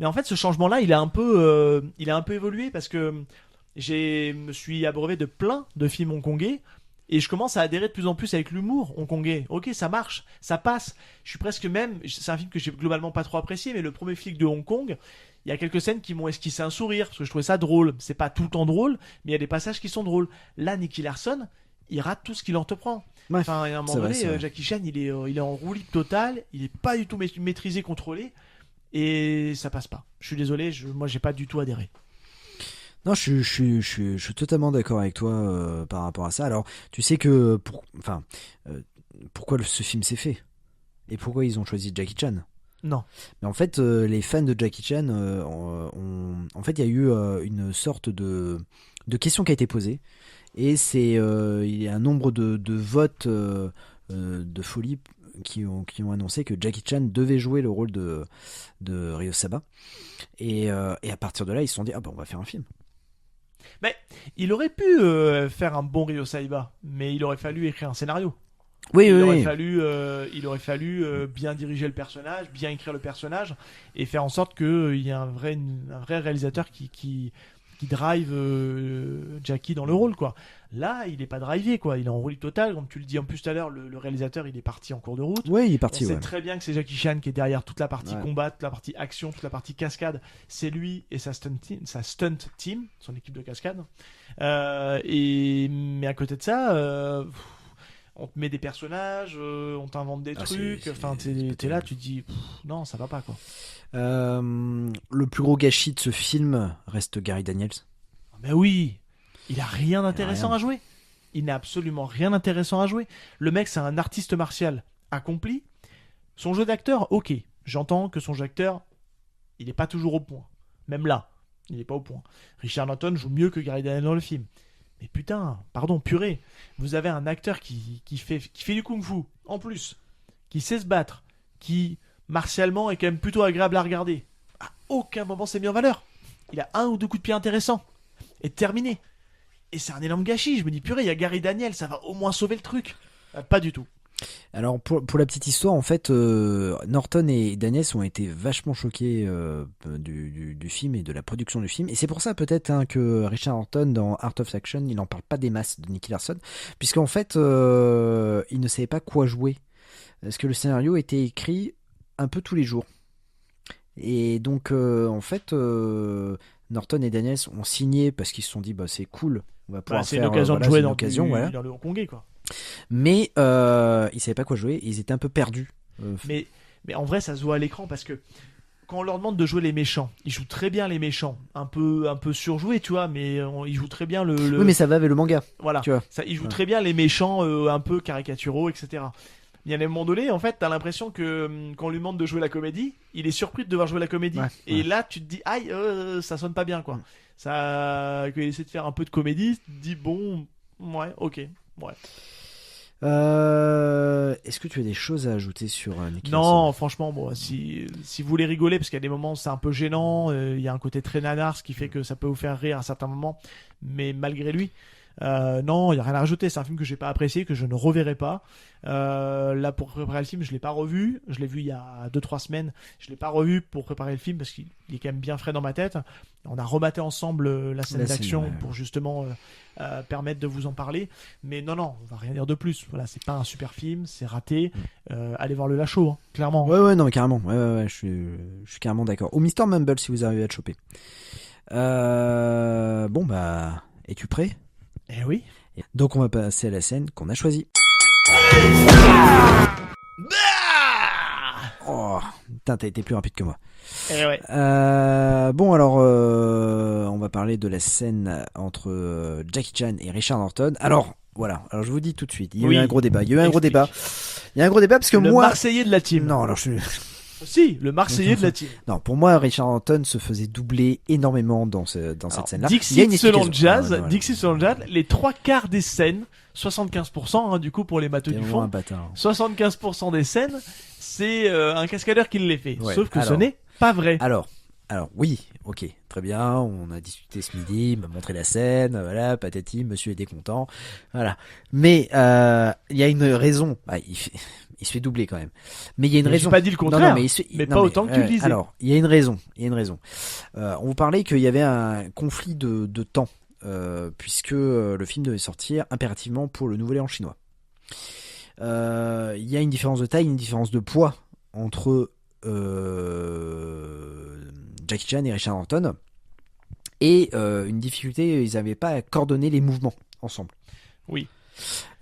Mais en fait, ce changement-là, il a un peu évolué parce que me suis abreuvé de plein de films hongkongais et je commence à adhérer de plus en plus avec l'humour hongkongais. Ok, ça marche, ça passe. Je suis presque c'est un film que j'ai globalement pas trop apprécié, mais le premier flic de Hong Kong, il y a quelques scènes qui m'ont esquissé un sourire parce que je trouvais ça drôle. C'est pas tout le temps drôle, mais il y a des passages qui sont drôles. Là, Nicky Larson, il rate tout ce qu'il entreprend.
Ouais,
enfin, à un moment donné, Jackie Chan, il est en roue libre totale, il est pas du tout maîtrisé, contrôlé, et ça passe pas. Je suis désolé, moi j'ai pas du tout adhéré.
Non, je suis totalement d'accord avec toi par rapport à ça. Alors, tu sais que pourquoi ce film s'est fait et pourquoi ils ont choisi Jackie Chan.
Non. Mais
en fait, les fans de Jackie Chan, en fait, il y a eu une sorte de question qui a été posée. Et il y a un nombre de votes de folie qui ont annoncé que Jackie Chan devait jouer le rôle de Ryo Saba. Et à partir de là, ils se sont dit, on va faire un film.
Mais il aurait pu faire un bon Ryo Saiba, mais il aurait fallu écrire un scénario.
Il
aurait fallu bien diriger le personnage, bien écrire le personnage, et faire en sorte qu'il y ait un vrai réalisateur qui drive Jackie dans le rôle quoi. Là, il est pas drivé quoi, il est en roue total comme tu le dis en plus tout à l'heure, le réalisateur, il est parti en cours de route.
Oui, il est parti.
On sait très bien que c'est Jackie Chan qui est derrière toute la partie combat, toute la partie action, toute la partie cascade, c'est lui et sa stunt team, son équipe de cascade. Mais à côté de ça, on te met des personnages, on t'invente des trucs, enfin t'es là, tu te dis non, ça va pas quoi.
Le plus gros gâchis de ce film reste Gary Daniels.
Mais oui, il a rien d'intéressant à jouer. Il n'a absolument rien d'intéressant à jouer. Le mec, c'est un artiste martial accompli. Son jeu d'acteur, ok. J'entends que son jeu d'acteur, il n'est pas toujours au point. Même là, il n'est pas au point. Richard Norton joue mieux que Gary Daniels dans le film. Mais putain, pardon, purée. Vous avez un acteur qui fait du kung-fu, en plus, qui sait se battre, qui martialement est quand même plutôt agréable à regarder. À aucun moment c'est mis en valeur. Il a 1 ou 2 coups de pied intéressants. Et terminé. Et c'est un énorme gâchis. Je me dis, purée, il y a Gary Daniels, ça va au moins sauver le truc. Pas du tout.
Alors pour la petite histoire, en fait, Norton et Daniels ont été vachement choqués du film et de la production du film. Et c'est pour ça peut-être que Richard Norton, dans Art of Action, il n'en parle pas des masses de Nicky Larson. Puisqu'en fait, il ne savait pas quoi jouer. Parce que le scénario était écrit un peu tous les jours. Et donc, en fait, Norton et Daniels ont signé parce qu'ils se sont dit, c'est cool, on va pouvoir
c'est
faire
une occasion de jouer dans
dans
le hongkongais, quoi.
Mais ils savaient pas quoi jouer, et ils étaient un peu perdus.
Mais en vrai, ça se voit à l'écran parce que quand on leur demande de jouer les méchants, ils jouent très bien les méchants, un peu surjoués, tu vois, mais ils jouent très bien le.
Oui, mais ça va avec le manga.
Voilà,
tu vois.
Ils jouent très bien les méchants, un peu caricaturaux, etc. Il y a un moment donné, en fait, t'as l'impression que quand on lui demande de jouer la comédie, il est surpris de devoir jouer la comédie. Et là, tu te dis, aïe, ça sonne pas bien, quoi. Ça, qu'il essaie de faire un peu de comédie, tu te dis, bon, ouais, ok, ouais.
Est-ce que tu as des choses à ajouter sur Nicky Larson ?
Non, franchement, bon, si vous voulez rigoler, parce qu'il y a des moments où c'est un peu gênant, il y a un côté très nanar, ce qui fait que ça peut vous faire rire à certains moments, mais malgré lui, non, il n'y a rien à rajouter. C'est un film que j'ai pas apprécié, que je ne reverrai pas. Là, pour préparer le film, je l'ai pas revu. Je l'ai vu il y a 2-3 semaines. Je l'ai pas revu pour préparer le film parce qu'il est quand même bien frais dans ma tête. On a rematé ensemble la scène d'action pour justement permettre de vous en parler. Mais non, on va rien dire de plus. Voilà, c'est pas un super film, c'est raté. Allez voir le Lachaud, hein, clairement.
Ouais, non, mais carrément. Ouais, je suis carrément d'accord. Ou Mr. Mumble si vous arrivez à le choper. Bon, es-tu prêt ?
Eh oui.
Donc on va passer à la scène qu'on a choisie. Oh, putain, t'as été plus rapide que moi.
Eh ouais.
Bon alors, on va parler de la scène entre Jackie Chan et Richard Norton. Alors voilà, alors je vous dis tout de suite, il y a eu un gros débat. Il y a eu un gros débat parce que
le
moi,
Marseillais de la team.
non, alors je suis.
Si, le Marseillais de la team.
Non, pour moi, Richard Norton se faisait doubler énormément dans cette scène-là.
Dixit selon Jazz, les 3/4 des scènes, 75%, du coup pour les matheux du fond, 75% des scènes, c'est un cascadeur qui les fait.
Ouais,
Sauf que ce n'est pas vrai.
Alors oui, ok, très bien, on a discuté ce midi, il m'a montré la scène, voilà, patati, monsieur était content, voilà. Mais il y a une raison, il se fait doubler quand même. Mais il y a une raison.
J'ai pas dit le contraire,
non,
mais pas autant que tu le disais.
Alors, il y a une raison. On vous parlait qu'il y avait un conflit de temps, puisque le film devait sortir impérativement pour le Nouvel An chinois. Il y a une différence de taille, une différence de poids entre Jackie Chan et Richard Norton, et une difficulté, ils n'avaient pas coordonné les mouvements ensemble.
Oui.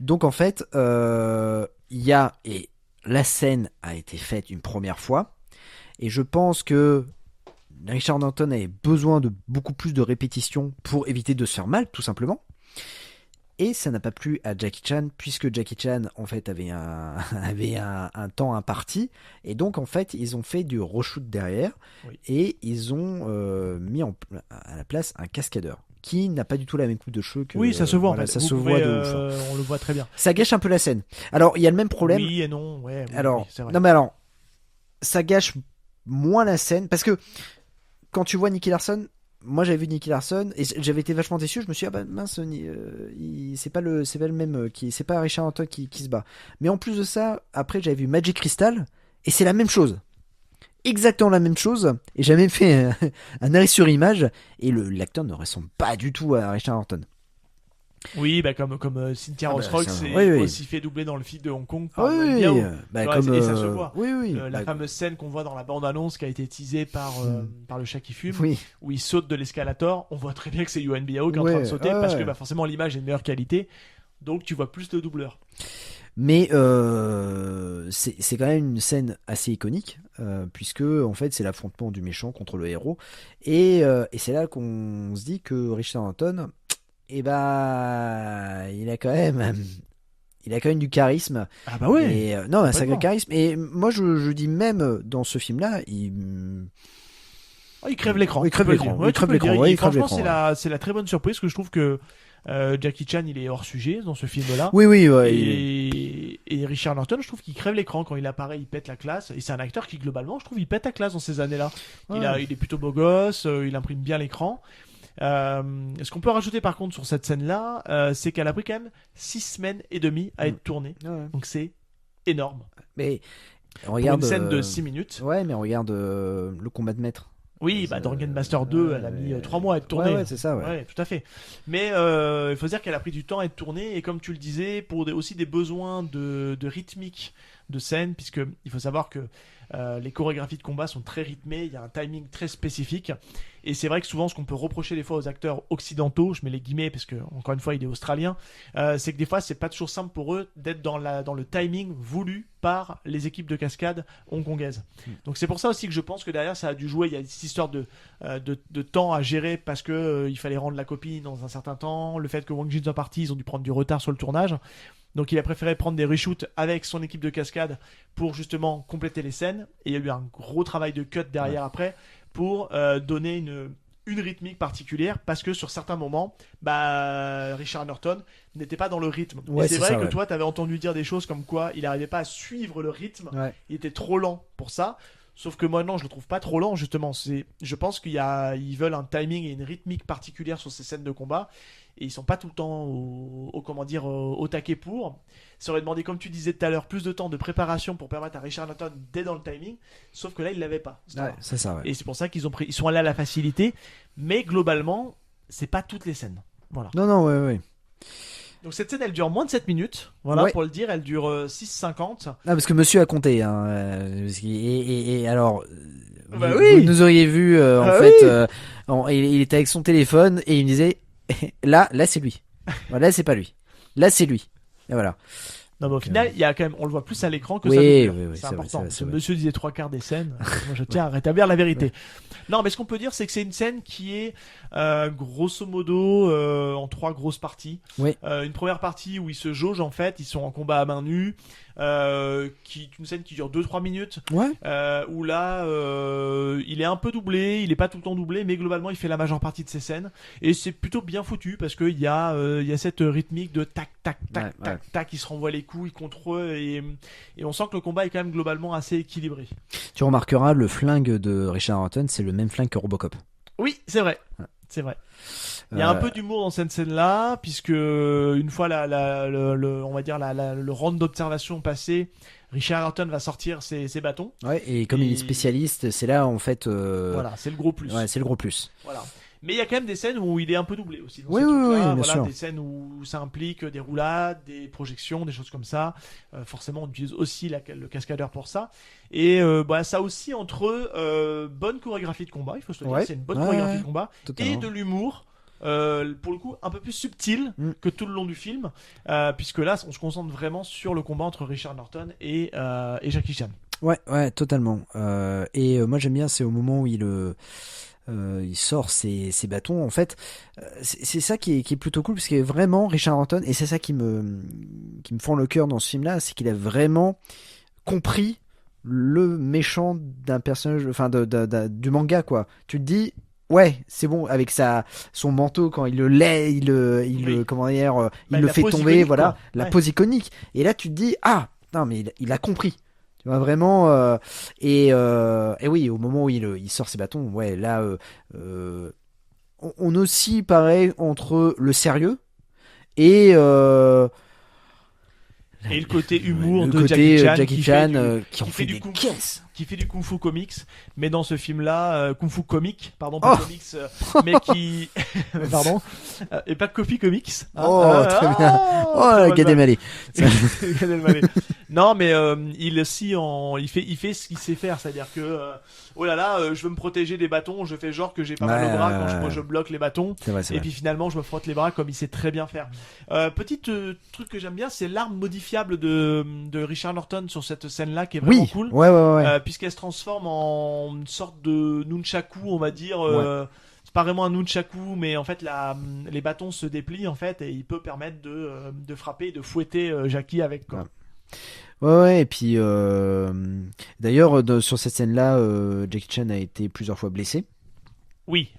Donc en fait, et la scène a été faite une première fois, et je pense que Richard Norton avait besoin de beaucoup plus de répétitions pour éviter de se faire mal, tout simplement. Et ça n'a pas plu à Jackie Chan, puisque Jackie Chan en fait avait un temps imparti, et donc en fait ils ont fait du reshoot derrière, et ils ont mis à la place un cascadeur qui n'a pas du tout la même coupe de cheveux que.
Oui, ça se voit.
Voilà,
en fait.
ça se voit de ouf.
On le voit très bien.
Ça gâche un peu la scène. Alors il y a le même problème.
Oui et non. Ouais, oui,
alors,
oui, c'est vrai.
non mais alors, ça gâche moins la scène, parce que quand tu vois Nicky Larson. Moi j'avais vu Nicky Larson et j'avais été vachement déçu. Je me suis dit mince, c'est pas le même c'est pas Richard Norton qui se bat. Mais en plus de ça, après j'avais vu Magic Crystal et c'est la même chose, exactement la même chose. Et j'avais même fait un arrêt sur image et l'acteur ne ressemble pas du tout à Richard Norton.
Oui, comme Cynthia Rothrock s'est aussi fait doubler dans le film de Hong Kong par
et
ça se voit.
La
fameuse scène qu'on voit dans la bande-annonce qui a été teasée par le chat qui fume, où il saute de l'escalator, on voit très bien que c'est Yuan Biao qui est en train de sauter, parce que forcément l'image est de meilleure qualité, donc tu vois plus de doubleurs.
Mais c'est quand même une scène assez iconique, puisque en fait c'est l'affrontement du méchant contre le héros, et c'est là qu'on se dit que Richard Norton, il a quand même du charisme.
Ah bah ouais.
Et, un sacré charisme. Et moi je dis même dans ce film-là, il
crève l'écran.
Il crève l'écran.
Franchement, c'est la très bonne surprise, que je trouve que Jackie Chan il est hors sujet dans ce film-là. Et Richard Norton, je trouve qu'il crève l'écran quand il apparaît, il pète la classe. Et c'est un acteur qui globalement, je trouve, il pète la classe dans ces années-là. Il est plutôt beau gosse, il imprime bien l'écran. Ce qu'on peut rajouter par contre sur cette scène-là, c'est qu'elle a pris quand même 6 semaines et demie à être tournée. Donc c'est énorme.
Mais regarde,
pour une scène de 6 minutes.
Ouais, mais on regarde le combat de maître.
Oui, Dragon Master 2, elle a mis 3 mois à être tournée.
Ouais, c'est ça,
ouais. Tout à fait. Mais il faut dire qu'elle a pris du temps à être tournée, et comme tu le disais, pour aussi des besoins de rythmique de scène, puisque il faut savoir que les chorégraphies de combat sont très rythmées, il y a un timing très spécifique, et c'est vrai que souvent ce qu'on peut reprocher des fois aux acteurs occidentaux, je mets les guillemets parce que encore une fois il est australien, c'est que des fois c'est pas toujours simple pour eux d'être dans le timing voulu par les équipes de cascade hongkongaises. Donc c'est pour ça aussi que je pense que derrière ça a dû jouer, il y a cette histoire de temps à gérer, parce que il fallait rendre la copie dans un certain temps, le fait que Wang Jin soit parti, ils ont dû prendre du retard sur le tournage. Donc il a préféré prendre des reshoots avec son équipe de cascade pour justement compléter les scènes, et il y a eu un gros travail de cut derrière après pour donner une rythmique particulière, parce que sur certains moments Richard Norton n'était pas dans le rythme. Et c'est vrai que toi tu avais entendu dire des choses comme quoi il n'arrivait pas à suivre le rythme, il était trop lent pour ça. Sauf que moi non, je le trouve pas trop lent justement. Je pense ils veulent un timing et une rythmique particulière sur ces scènes de combat, et ils sont pas tout le temps au taquet pour. Ça aurait demandé, comme tu disais tout à l'heure, plus de temps de préparation pour permettre à Richard Norton d'être dans le timing, sauf que là il l'avait pas.
C'est ça. Ouais.
Et c'est pour ça ils sont allés à la facilité, mais globalement c'est pas toutes les scènes. Voilà.
Non, ouais.
Donc cette scène elle dure moins de 7 minutes, voilà, pour le dire, elle dure 6,50.
Ah, parce que monsieur a compté, et alors vous
oui.
nous auriez vu il était avec son téléphone et il me disait là c'est lui, voilà, c'est pas lui, là c'est lui, et voilà.
Non, mais au final, il y a quand même, on le voit plus à l'écran que
Oui,
ça. Oui,
oui,
c'est
c'est
important.
vrai,
Ce
vrai.
monsieur disait 3/4 des scènes. Moi, je tiens à rétablir la vérité. Non, mais ce qu'on peut dire, c'est que c'est une scène qui est grosso modo en 3 grosses parties.
Oui.
Une première partie où ils se jaugent en fait, ils sont en combat à main nue, qui est une scène qui dure 2-3 minutes.
Ouais.
Où là, il est un peu doublé, il est pas tout le temps doublé, mais globalement, il fait la majeure partie de ses scènes. Et c'est plutôt bien foutu parce qu'il y a cette rythmique de tac, tac, tac, tac, tac, il se renvoie les coups, il contrôle et on sent que le combat est quand même globalement assez équilibré.
Tu remarqueras, le flingue de Richard Norton, c'est le même flingue que Robocop.
Oui, c'est vrai. C'est vrai. Il y a un peu d'humour dans cette scène-là, puisque une fois on va dire le round d'observation passé, Richard Norton va sortir ses bâtons.
Ouais, et comme il est spécialiste, c'est là en fait.
Voilà, c'est le gros plus.
Ouais, c'est le gros plus.
Voilà. Mais il y a quand même des scènes où il est un peu doublé aussi.
Oui, bien sûr.
Des scènes où ça implique des roulades, des projections, des choses comme ça. Forcément, on utilise aussi le cascadeur pour ça. Et ça aussi entre bonne chorégraphie de combat, il faut se le dire, c'est une bonne chorégraphie de combat, totalement. Et de l'humour. Pour le coup un peu plus subtil que tout le long du film, puisque là on se concentre vraiment sur le combat entre Richard Norton et Jackie Chan.
Ouais, totalement. Moi j'aime bien, c'est au moment où il sort ses bâtons. En fait, c'est ça qui est plutôt cool, parce que vraiment Richard Norton, et c'est ça qui me fend le cœur dans ce film-là, c'est qu'il a vraiment compris le méchant d'un personnage, enfin du manga, quoi. Tu te dis. Ouais, c'est bon, avec son manteau, quand il le lait, il le fait tomber, voilà, la pose iconique. Et là, tu te dis, ah, non, mais il a compris. Tu vois, vraiment, et oui, au moment où il sort ses bâtons, ouais, là, on oscille pareil entre le sérieux et le
côté humour de Jackie Chan, qui fait du Kung Fu Comics, mais dans ce film-là, Kung Fu Comic, pardon, pas Comics, mais qui, pardon, et pas Copy Comics.
Hein, très bien. Gad Elmaleh.
Gad Elmaleh. Non, mais il fait ce qu'il sait faire, c'est-à-dire que oh là là, je veux me protéger des bâtons, je fais genre que j'ai pas mal au bras quand je bloque les bâtons, c'est vrai. Puis finalement je me frotte les bras comme il sait très bien faire. Petit truc que j'aime bien, c'est l'arme modifiable de Richard Norton sur cette scène-là qui est vraiment cool.
Ouais.
Puisqu'elle se transforme en une sorte de nunchaku, on va dire. C'est pas vraiment un nunchaku, mais en fait les bâtons se déplient en fait et il peut permettre de frapper et de fouetter Jackie avec quoi.
Ouais, et puis d'ailleurs sur cette scène-là, Jackie Chan a été plusieurs fois blessé.
Oui.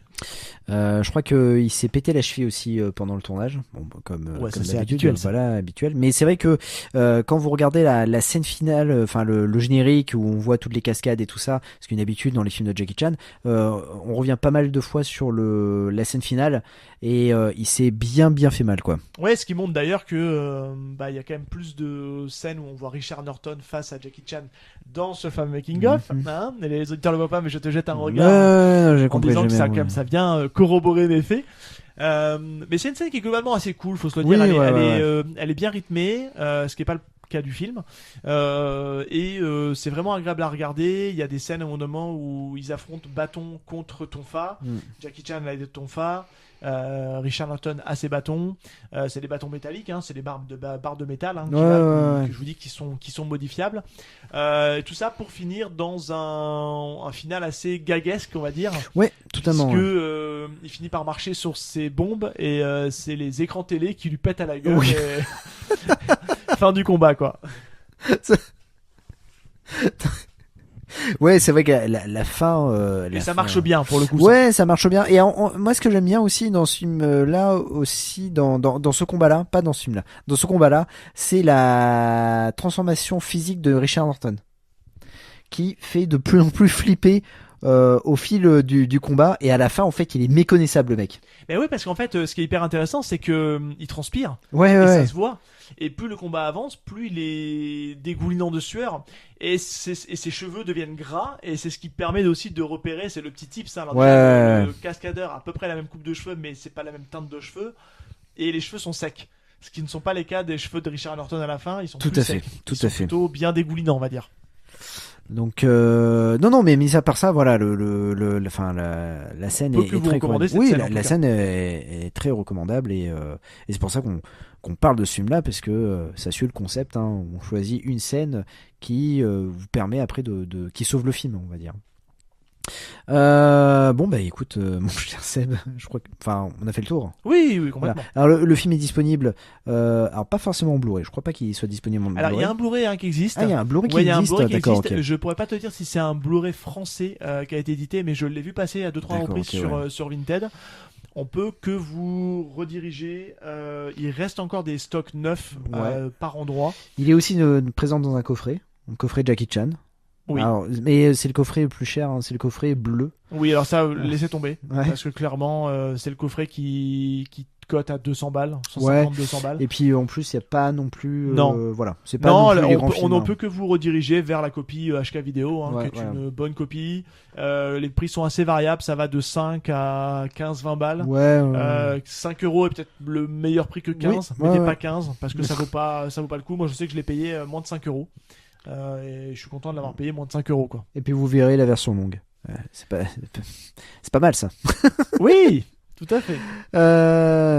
Je crois qu'il s'est pété la cheville aussi pendant le tournage, comme
c'est
habituel, voilà, habituel. Mais c'est vrai que quand vous regardez la scène finale, enfin le générique où on voit toutes les cascades et tout ça, ce qui est une habitude dans les films de Jackie Chan, on revient pas mal de fois sur la scène finale et il s'est bien fait mal, quoi.
Ouais, ce qui montre d'ailleurs que il y a quand même plus de scènes où on voit Richard Norton face à Jackie Chan dans ce fameux making of. Hein, les auditeurs le voient pas, mais je te jette un regard
j'ai
en
compris,
disant que ça comme ça vient corroborer mes faits. Mais c'est une scène qui est globalement assez cool, faut se le dire. Elle est bien rythmée, ce qui est pas le cas du film, c'est vraiment agréable à regarder. Il y a des scènes au moment où ils affrontent bâton contre tonfa. Jackie Chan a des tonfa. Richard Norton a ses bâtons, c'est des bâtons métalliques, hein, c'est des barres de métal que je vous dis qui sont modifiables, et tout ça pour finir dans un final assez gaguesque, on va dire.
Ouais, totalement.
Parce que il finit par marcher sur ses bombes et c'est les écrans télé qui lui pètent à la gueule.
Oui.
Et... fin du combat, quoi.
Ouais, c'est vrai que la fin.
Et ça marche bien pour le coup.
Ouais, ça marche bien. Et moi, ce que j'aime bien aussi dans ce film-là, aussi dans ce combat-là, pas dans ce film-là, dans ce combat-là, c'est la transformation physique de Richard Norton, qui fait de plus en plus flipper au fil du combat, et à la fin, en fait, il est méconnaissable, le mec.
Mais oui, parce qu'en fait, ce qui est hyper intéressant, c'est que il transpire.
Ouais.
Ça se voit. Et plus le combat avance, plus il est dégoulinant de sueur, et ses cheveux deviennent gras, et c'est ce qui permet aussi de repérer, c'est le petit tips, hein, le cascadeur a à peu près la même coupe de cheveux, mais c'est pas la même teinte de cheveux, et les cheveux sont secs. Ce qui ne sont pas les cas des cheveux de Richard Norton à la fin, ils sont plus secs.
Tout à fait.
Plutôt bien dégoulinants, on va dire.
Donc non, mais mis à part ça, voilà, enfin la scène est très recommandable. Oui, la scène est très recommandable et c'est pour ça qu'on parle de ce film-là, parce que ça suit le concept. Hein, on choisit une scène qui vous permet après qui sauve le film, on va dire. Bon bah écoute, mon cher Seb, je crois que, enfin, on a fait le tour.
Oui, complètement.
Voilà. Alors le film est disponible, alors pas forcément en Blu-ray. Je crois pas qu'il soit disponible en Blu-ray.
Alors il y a un Blu-ray qui existe.
Ah, il y a un Blu-ray qui existe. D'accord. Okay.
Je pourrais pas te dire si c'est un Blu-ray français qui a été édité, mais je l'ai vu passer à 2-3 reprises sur Vinted. On peut que vous rediriger. Il reste encore des stocks neufs par endroit.
Il est aussi présent dans un coffret Jackie Chan. Oui. Alors, mais c'est le coffret le plus cher, hein, c'est le coffret bleu.
Oui, alors ça, laissez tomber. Parce que clairement, c'est le coffret qui cote à 200 balles, 150-200 balles.
Et puis en plus, il n'y a pas non plus. Voilà, c'est pas
non,
non plus les grands films,
on ne peut que vous rediriger vers la copie HK vidéo, qui est une bonne copie. Les prix sont assez variables, ça va de 5 à 15-20 balles. 5 € est peut-être le meilleur prix que 15, mais pas 15, parce que ça vaut pas le coup. Moi, je sais que je l'ai payé moins de 5 €. Et je suis content de l'avoir payé moins de 5 €, quoi.
Et puis vous verrez la version longue. C'est pas mal ça.
Oui, tout à fait.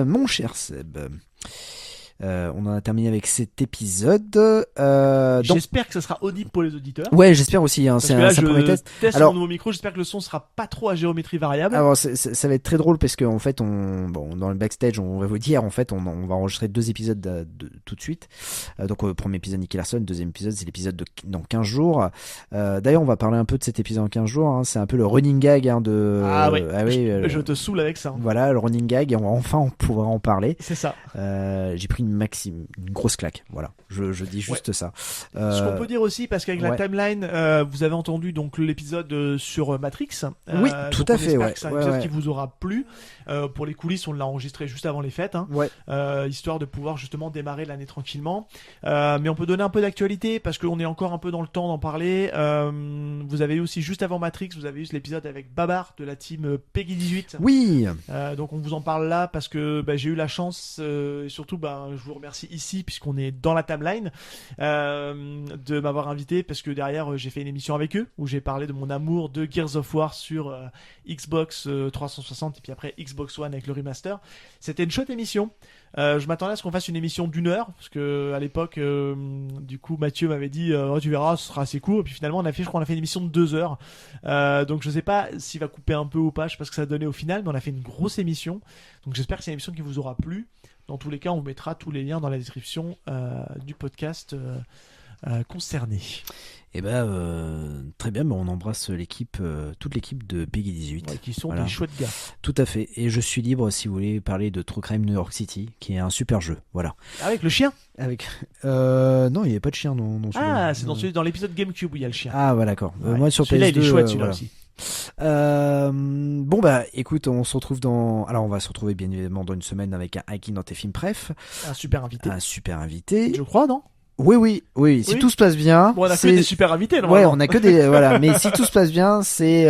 Mon cher Seb, on en a terminé avec cet épisode.
J'espère que ça sera audible pour les auditeurs.
Ouais, j'espère aussi. Hein, c'est un premier test.
Alors, mon nouveau micro. J'espère que le son sera pas trop à géométrie variable.
Alors, ça va être très drôle parce qu'en fait, dans le backstage, on va vous dire, en fait, on va enregistrer 2 épisodes tout de suite. Donc, premier épisode Nicky Larson, deuxième épisode, c'est l'épisode dans 15 jours. D'ailleurs, on va parler un peu de cet épisode en 15 jours. Hein. C'est un peu le running gag de.
Ah oui. Je te saoule avec ça. Hein.
Voilà, le running gag. Et on va enfin pouvoir en parler.
C'est ça.
J'ai pris une grosse claque. Voilà, je dis juste ça.
Ce qu'on peut dire aussi, parce qu'avec la timeline, vous avez entendu donc l'épisode sur Matrix.
Oui, tout à fait.
C'est un épisode qui vous aura plu. Pour les coulisses, on l'a enregistré juste avant les fêtes, histoire de pouvoir justement démarrer l'année tranquillement. Mais on peut donner un peu d'actualité parce qu'on est encore un peu dans le temps d'en parler. Vous avez eu aussi juste avant Matrix, vous avez eu l'épisode avec Babar de la team Peggy 18.
Oui.
Donc on vous en parle là parce que j'ai eu la chance et surtout je vous remercie ici puisqu'on est dans la timeline de m'avoir invité, parce que derrière j'ai fait une émission avec eux où j'ai parlé de mon amour de Gears of War sur Xbox 360 et puis après Xbox One avec le remaster. C'était une chouette émission. Je m'attendais à ce qu'on fasse une émission d'1 heure parce que à l'époque du coup Mathieu m'avait dit tu verras, ce sera assez court, et puis finalement on a fait une émission de 2 heures. Donc je sais pas s'il va couper un peu ou pas, je sais pas ce que ça a donné au final, mais on a fait une grosse émission, donc j'espère que c'est une émission qui vous aura plu. Dans tous les cas, on vous mettra tous les liens dans la description du podcast concerné.
Et très bien, on embrasse toute l'équipe de Peggy 18.
Qui sont des chouettes gars.
Tout à fait. Et je suis libre si vous voulez parler de True Crime New York City, qui est un super jeu. Voilà.
Avec le chien ?
Non, il n'y avait pas de chien dans celui-là.
C'est dans l'épisode GameCube où il y a le chien.
Ah, d'accord.
Ouais.
Moi, sur PS2,
celui-là, il est chouette, celui-là aussi.
Écoute, on se retrouve alors on va se retrouver bien évidemment dans une semaine avec un Hiking dans tes films préf.
Un super invité. Je crois, non ?
Oui. Si tout se passe bien.
Bon, on a que des super invités, non ?
Ouais, on a que des voilà. Mais si tout se passe bien, c'est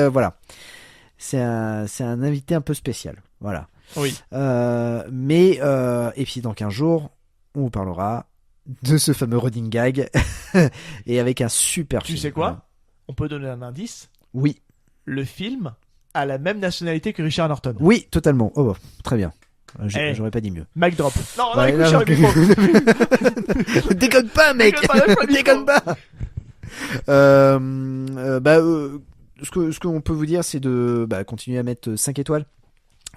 c'est un invité un peu spécial. Voilà.
Oui.
Et puis dans 15 jours, on vous parlera de ce fameux running gag et avec un super film.
Tu sais quoi ? On peut donner un indice ?
Oui.
Le film a la même nationalité que Richard Norton.
Oui, totalement. Oh, très bien. J'aurais pas dit mieux.
Mic drop. Non,
déconne pas, mec. Déconne pas. Ce qu'on peut vous dire, c'est de continuer à mettre 5 étoiles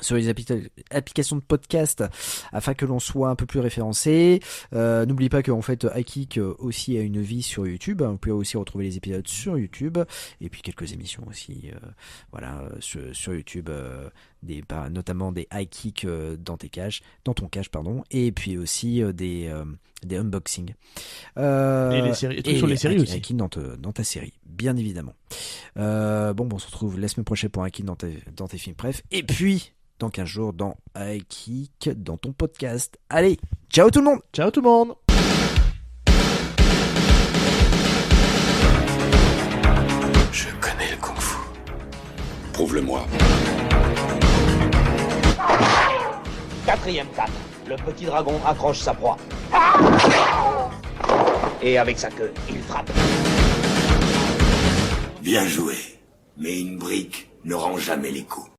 sur les applications de podcast afin que l'on soit un peu plus référencé. N'oubliez pas qu'en fait iKick aussi a une vie sur YouTube. Vous pouvez aussi retrouver les épisodes sur YouTube et puis quelques émissions aussi sur YouTube, notamment des iKick dans ton cache et puis aussi des unboxings
et les séries, sur les séries aussi
iKick dans ta série, bien évidemment. On se retrouve la semaine prochaine pour iKick dans tes films bref, et puis dans 15 jours dans iKick dans ton podcast. Allez, ciao tout le monde.
Ciao tout le monde.
Je connais le kung-fu. Prouve-le-moi.
4e 4. Le petit dragon accroche sa proie. Et avec sa queue, il frappe.
Bien joué. Mais une brique ne rend jamais les coups.